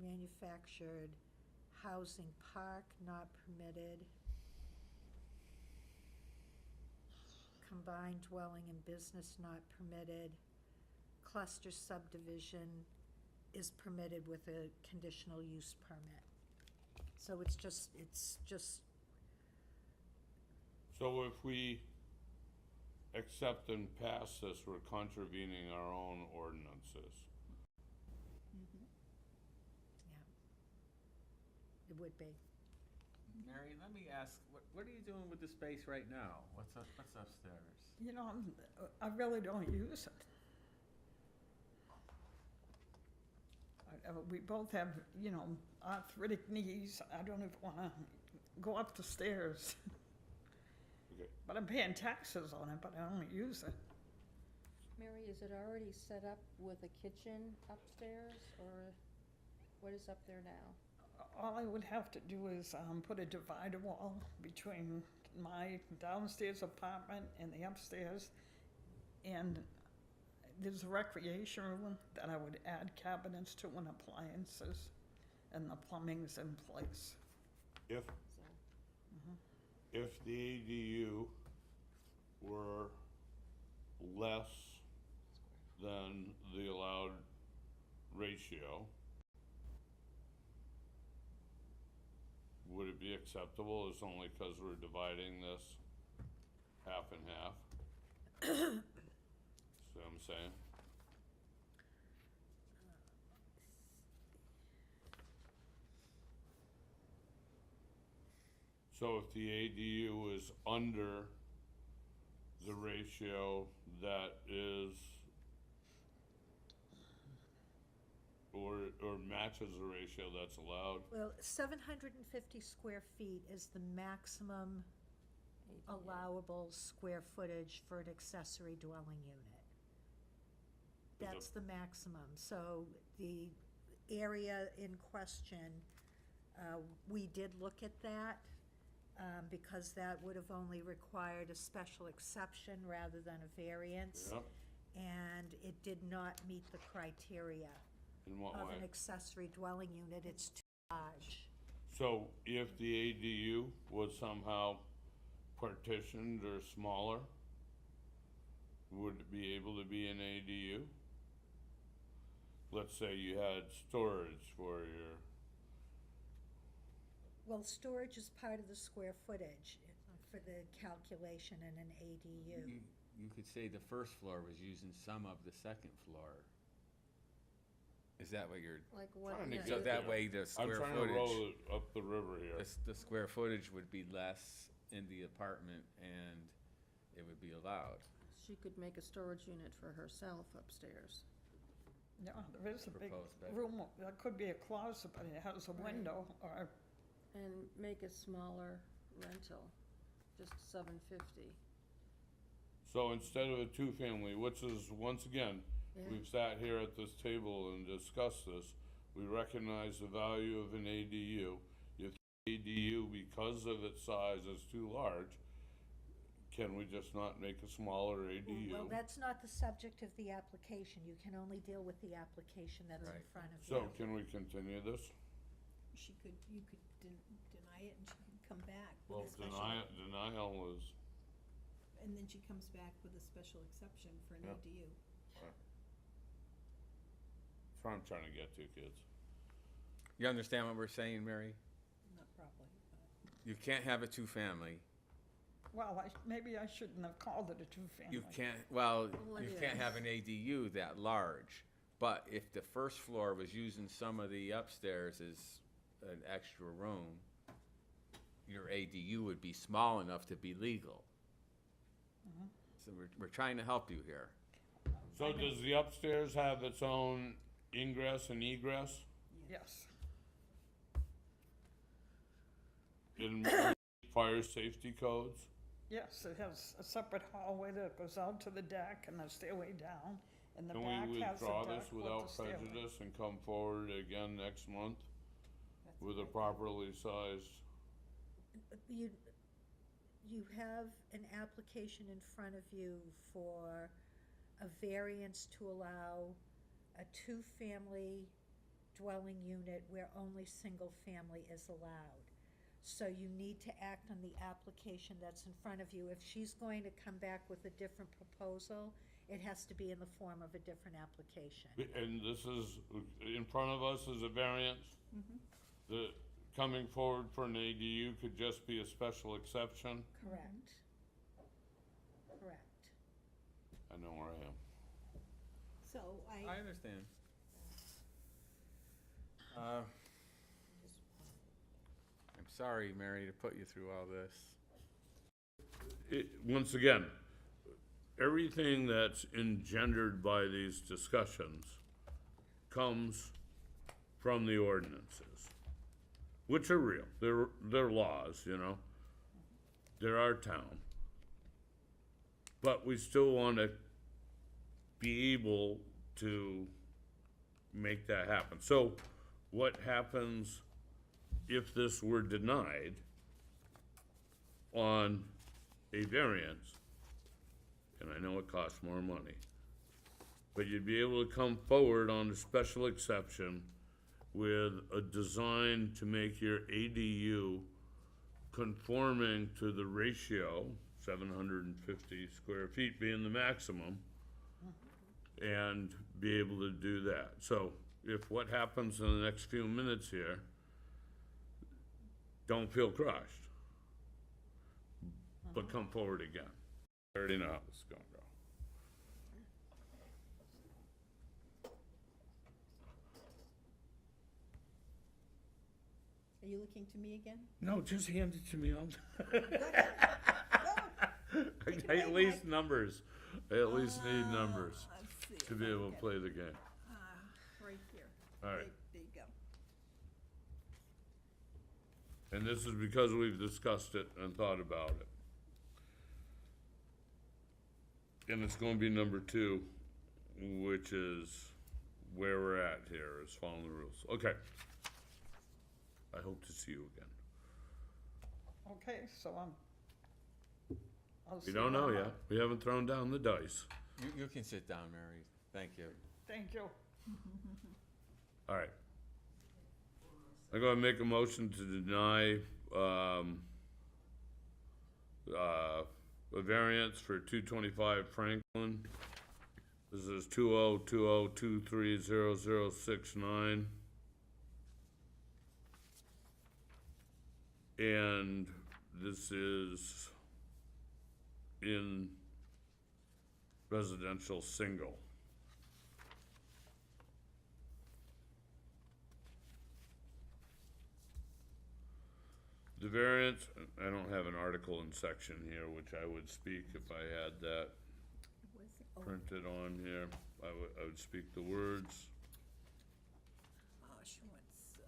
manufactured housing park not permitted. Combined dwelling and business not permitted. Cluster subdivision is permitted with a conditional use permit. So it's just, So if we accept and pass this, we're contravening our own ordinances. yeah. It would be. Mary, let me ask, what are you doing with the space right now? What's upstairs? You know, I really don't use it. We both have, you know, arthritic knees. I don't even wanna go up the stairs. Okay. But I'm paying taxes on it, but I don't use it. Mary, is it already set up with a kitchen upstairs, or what is up there now? All I would have to do is put a divider wall between my downstairs apartment and the upstairs. And there's a recreation room that I would add cabinets to and appliances, and the plumbing's in place. If, if the ADU were less than the allowed ratio, would it be acceptable? It's only 'cause we're dividing this half and half. See what I'm saying? So if the ADU is under the ratio that is, or matches the ratio that's allowed, Well, 750 square feet is the maximum allowable square footage for an accessory dwelling unit. That's the maximum. So the area in question, we did look at that, because that would have only required a special exception rather than a variance. Yep. And it did not meet the criteria in what of way? an accessory dwelling unit. It's too large. So if the ADU was somehow partitioned or smaller, would it be able to be an ADU? Let's say you had storage for your, Well, storage is part of the square footage for the calculation in an ADU. You could say the first floor was using some of the second floor. Is that what you're, Like what? Trying to yeah, get so that way the I'm square trying to footage, roll it up the river here. the square footage would be less in the apartment and it would be allowed. She could make a storage unit for herself upstairs. Yeah, there is a big Proposed bedroom. room, that could be a closet, but it has a window, or, And make a smaller rental, just 750. So instead of a two-family, which is, once again, Yeah. we've sat here at this table and discussed this. We recognize the value of an ADU. If the ADU, because of its size, is too large, can we just not make a smaller ADU? Well, that's not the subject of the application. You can only deal with the application that's in Right. front of you. So can we continue this? You could deny it and she could come back Well, with a special. denial is, And then she comes back with a special exception for an Yeah. ADU. that's what I'm trying to get to, kids. You understand what we're saying, Mary? Not probably, but. You can't have a two-family. Well, maybe I shouldn't have called it a two-family. You can't, well, Well, you it can't is. have an ADU that large. But if the first floor was using some of the upstairs as an extra room, your ADU would be small enough to be legal. So we're trying to help you here. So does the upstairs have its own ingress and egress? Yes, In fire safety codes? yes, it has a separate hallway that goes out to the deck and a stairway down, and the Can back we has a withdraw deck this with without a stairway. prejudice and come forward again next month with a properly sized? You have an application in front of you for a variance to allow a two-family dwelling unit where only single family is allowed. So you need to act on the application that's in front of you. If she's going to come back with a different proposal, it has to be in the form of a different application. And this is, in front of us is a variance? The, coming forward for an ADU could just be a special exception? Correct. Correct. I know where I am. So I understand. I'm sorry, Mary, to put you through all this. Once again, everything that's engendered by these discussions comes from the ordinances, which are real. They're laws, you know. They're our town. But we still want to be able to make that happen. So what happens if this were denied on a variance? And I know it costs more money, but you'd be able to come forward on a special exception with a design to make your ADU conforming to the ratio, 750 square feet being the maximum, and be able to do that. So if what happens in the next few minutes here, don't feel crushed, but come forward again. I already know how this is gonna go. Are you looking to me again? No, just hand it to me. Take it I away, at least Mike. numbers. I at least need numbers Let's see to if be I able to can- play the game. Right here. All right. There you go. And this is because we've discussed it and thought about it. And it's gonna be number 2, which is where we're at here, is following the rules. Okay. I hope to see you again. Okay, so I'll see We don't know you. yet. We haven't thrown down the dice. You can sit down, Mary. Thank you. Thank you. All right. I'm gonna make a motion to deny, a variance for 225 Franklin. This is 2020230069. And this is in residential single. The variance, I don't have an article and section here, which I would speak if I had that printed on here. I would speak the words. She wants,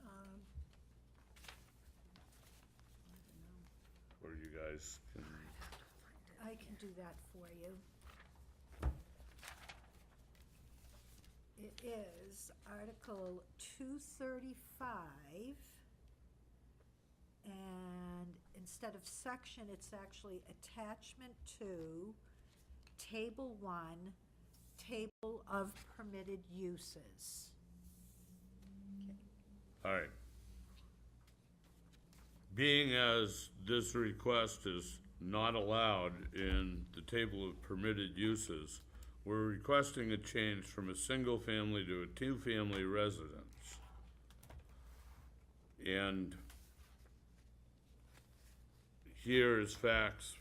Or you guys can, I can do that for you. It is Article 235. And instead of section, it's actually Attachment 2, Table 1, Table of Permitted Uses. All right. Being as this request is not allowed in the table of permitted uses, we're requesting a change from a single family to a two-family residence. And here is facts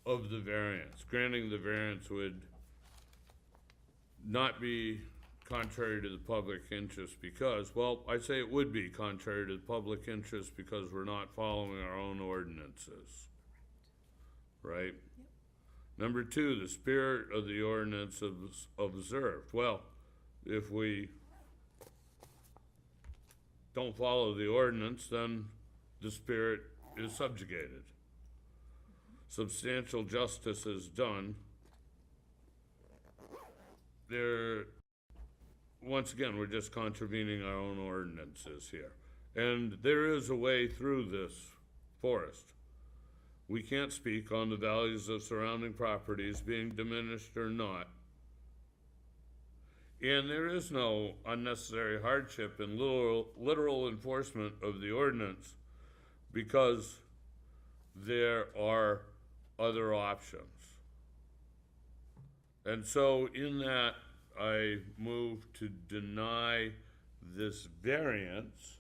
of the variance. Granting the variance would not be contrary to the public interest because, well, I say it would be contrary to the public interest because we're not following our own ordinances. Right? Number two, the spirit of the ordinance is observed. Well, if we don't follow the ordinance, then the spirit is subjugated. Substantial justice is done. Once again, we're just contravening our own ordinances here. And there is a way through this forest. We can't speak on the values of surrounding properties being diminished or not. And there is no unnecessary hardship in literal enforcement of the ordinance because there are other options. And so in that, I move to deny this variance.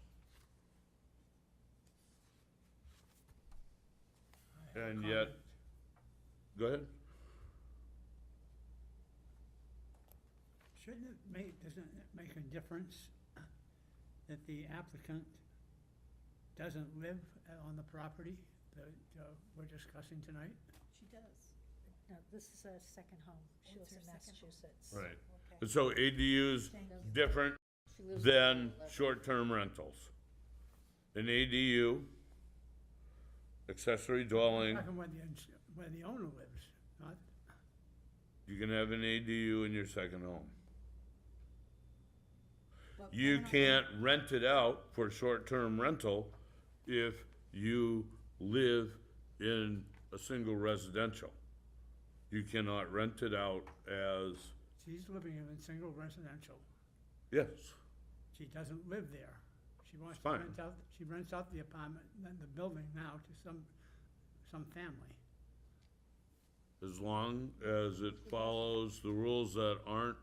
And yet, go ahead. Shouldn't it make, doesn't it make a difference that the applicant doesn't live on the property that we're discussing tonight? She does. No, this is a second home. She Oh, it's lives in her second home. Massachusetts. Right. Okay. And so ADU's different She lives than on the- short-term rentals. An ADU, accessory dwelling, Talking where the owner lives, not, you can have an ADU in your second home. Well, You I don't know. can't rent it out for short-term rental if you live in a single residential. You cannot rent it out as, she's living in a single residential. yes, She doesn't live there. She wants to Fine. rent out, she rents out the apartment, then the building now to some family. as long as it follows the rules that aren't,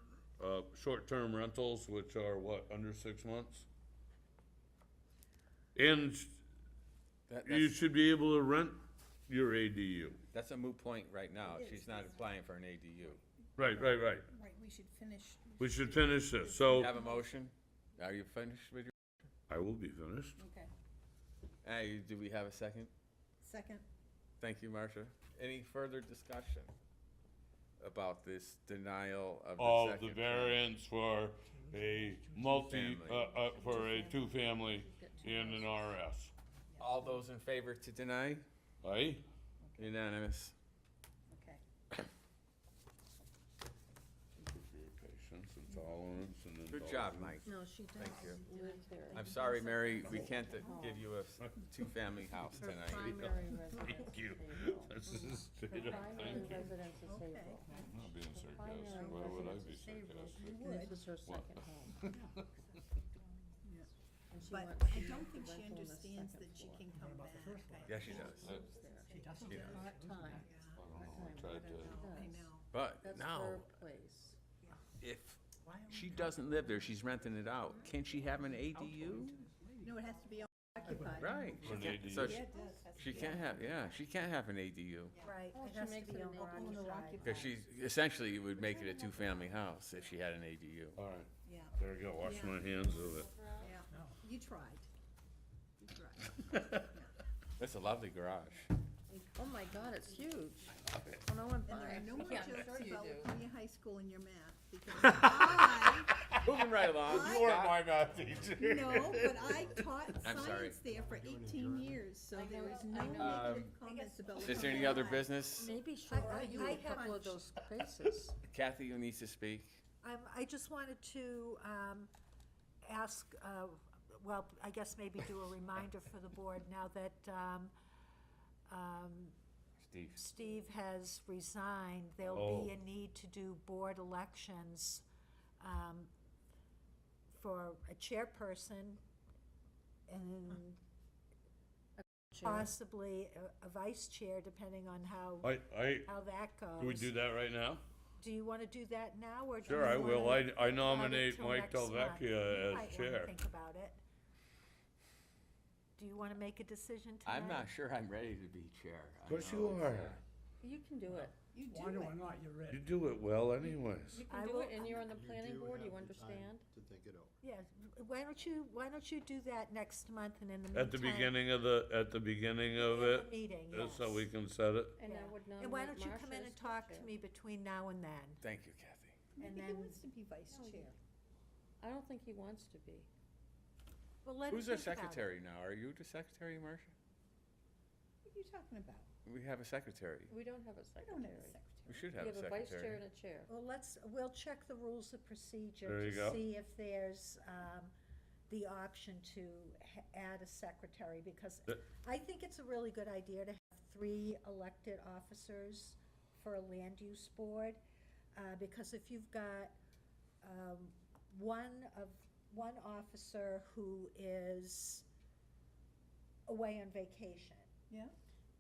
short-term rentals, which are what, under 6 months? And you should be able to rent your ADU. That's a moot point right now. She's not applying for an ADU. Right. Right, we should finish. We should finish this, so Have a motion? Are you finished with your, I will be finished. Okay, hey, do we have a second? second. Thank you, Marcia. Any further discussion about this denial of the Of second? the family? variance for a for a two-family in an RS. All those in favor to deny? Aye? Unanimous. Okay. For your patience and tolerance and Good job, indulgence. Mike. No, she Thank you. does live there. I'm sorry, Mary, we can't give you a two-family house Her tonight. primary residence Thank you. is Haverhill. This is straight Her up, primary thank you. residence is Haverhill. I'm not being Her sarcastic, primary why would I residence be is Haverhill, sarcastic? and this is her second home. And she But wants I to use don't the think she rental on the understands second that she floor. can come back. Yeah, she does. She lives there. She doesn't Yeah. live. Part-time. I don't know, I tried to, I know. But That's now, her place. if she doesn't live there, she's renting it out, can she have an ADU? No, it has to be occupied. Right. For an ADU. So Yeah, it does. Has to she be can't have, yeah, she can't have an ADU. Right, Oh, it she has to makes be it an owner occupied. Because she's, essentially, it would make it a two-family house if she had an ADU. all right, Yeah, there we go, wash Yeah. my hands of it. yeah. No. You tried. You tried. That's a lovely garage. Oh my God, it's huge. When I went by. And there are no more Yeah, jokes sure you about do. Laconia High School in your math, because I, Moving right along. You weren't Scott. my math teacher. no, but I taught I'm sorry. science there for 18 years, so there is no I know. negative comments about Is there Laconia any other High. business? Maybe she'll I write you a have- couple of those spaces. Kathy, who needs to speak? I just wanted to ask, well, I guess maybe do a reminder for the board now that Steve. Steve has resigned, there'll Oh. be a need to do board elections for a chairperson and Chair. possibly a vice chair, depending on how how that goes. Do we do that right now? Do you want to do that now, or do you Sure, I will. wanna I have it nominate till Mike next month? Delvecchia You as might wanna chair. think about it. Do you want to make a decision tonight? I'm not sure I'm ready to be chair. Of course you are. You can do it. You do Whether it. or not you're ready. You do it well anyways. You I can do will- it, and you're on the You planning do board, have you the time understand? To think it over. Yeah, why don't you do that next month, and in the meantime. At the beginning of it, Meeting, so yes. we can set it. And I Yeah. would And why nominate don't you come in Marcia and as talk to chair. me between now and then? Thank you, Kathy. And Maybe he then, wants to be vice chair. I don't think he wants to be. well, let him Who's our think about it. secretary now? Are you the secretary, Marcia? What are you talking about? We have a secretary. We don't have a We secretary. don't have a secretary. We should We have a have a vice chair secretary. and a chair. Well, we'll check the rules of procedure There you to go. see if there's the option to add a secretary, because The- I think it's a really good idea to have 3 elected officers for a land use board, because if you've got one officer who is away on vacation, Yeah?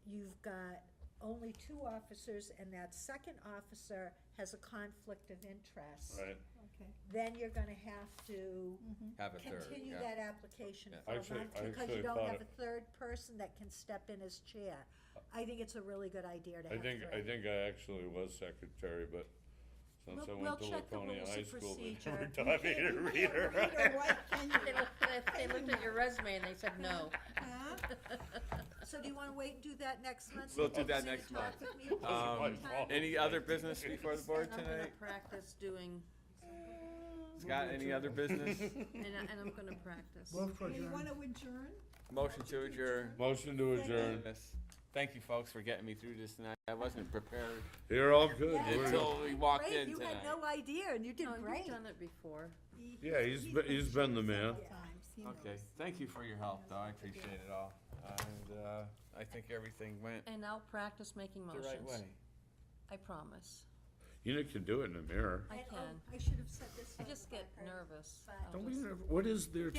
you've got only 2 officers, and that second officer has a conflict of interest. Right. Okay. Then you're gonna have to Have a third, continue yeah. that application Yeah. for a Actually- month, I because actually you don't thought have a it- 3rd person that can step in as chair. I think it's a really good idea to I have 3. think I actually was secretary, but since I We'll went to check the Laconia rules High of School, they procedure. never taught me to read Read or her. write, can They you? looked at your resume and they said no. Huh? So do you wanna wait and do that next month? so We'll you do can that come in and next talk month. with me between my time? fault. Any other business before the board I'm gonna tonight? practice doing, Scott, any other business? and I'm gonna practice. Move to Do you adjourn. want to adjourn? Motion to adjourn. Motion to adjourn. Yes. Thank you, folks, for getting me through this tonight. I wasn't prepared You're all good. Yeah, We're- until we walked Great, in you had tonight. no idea, and you did No, great. you've done it before. Yeah, he's been the man. Times, he Okay, knows. thank you for your help, though. I appreciate it all. And I think everything went And I'll practice making the motions. right way. I promise. You can do it in the mirror. I And, oh, can. I should have said this. I on just the get record, nervous. but- I'll Don't be just- nervous. What is there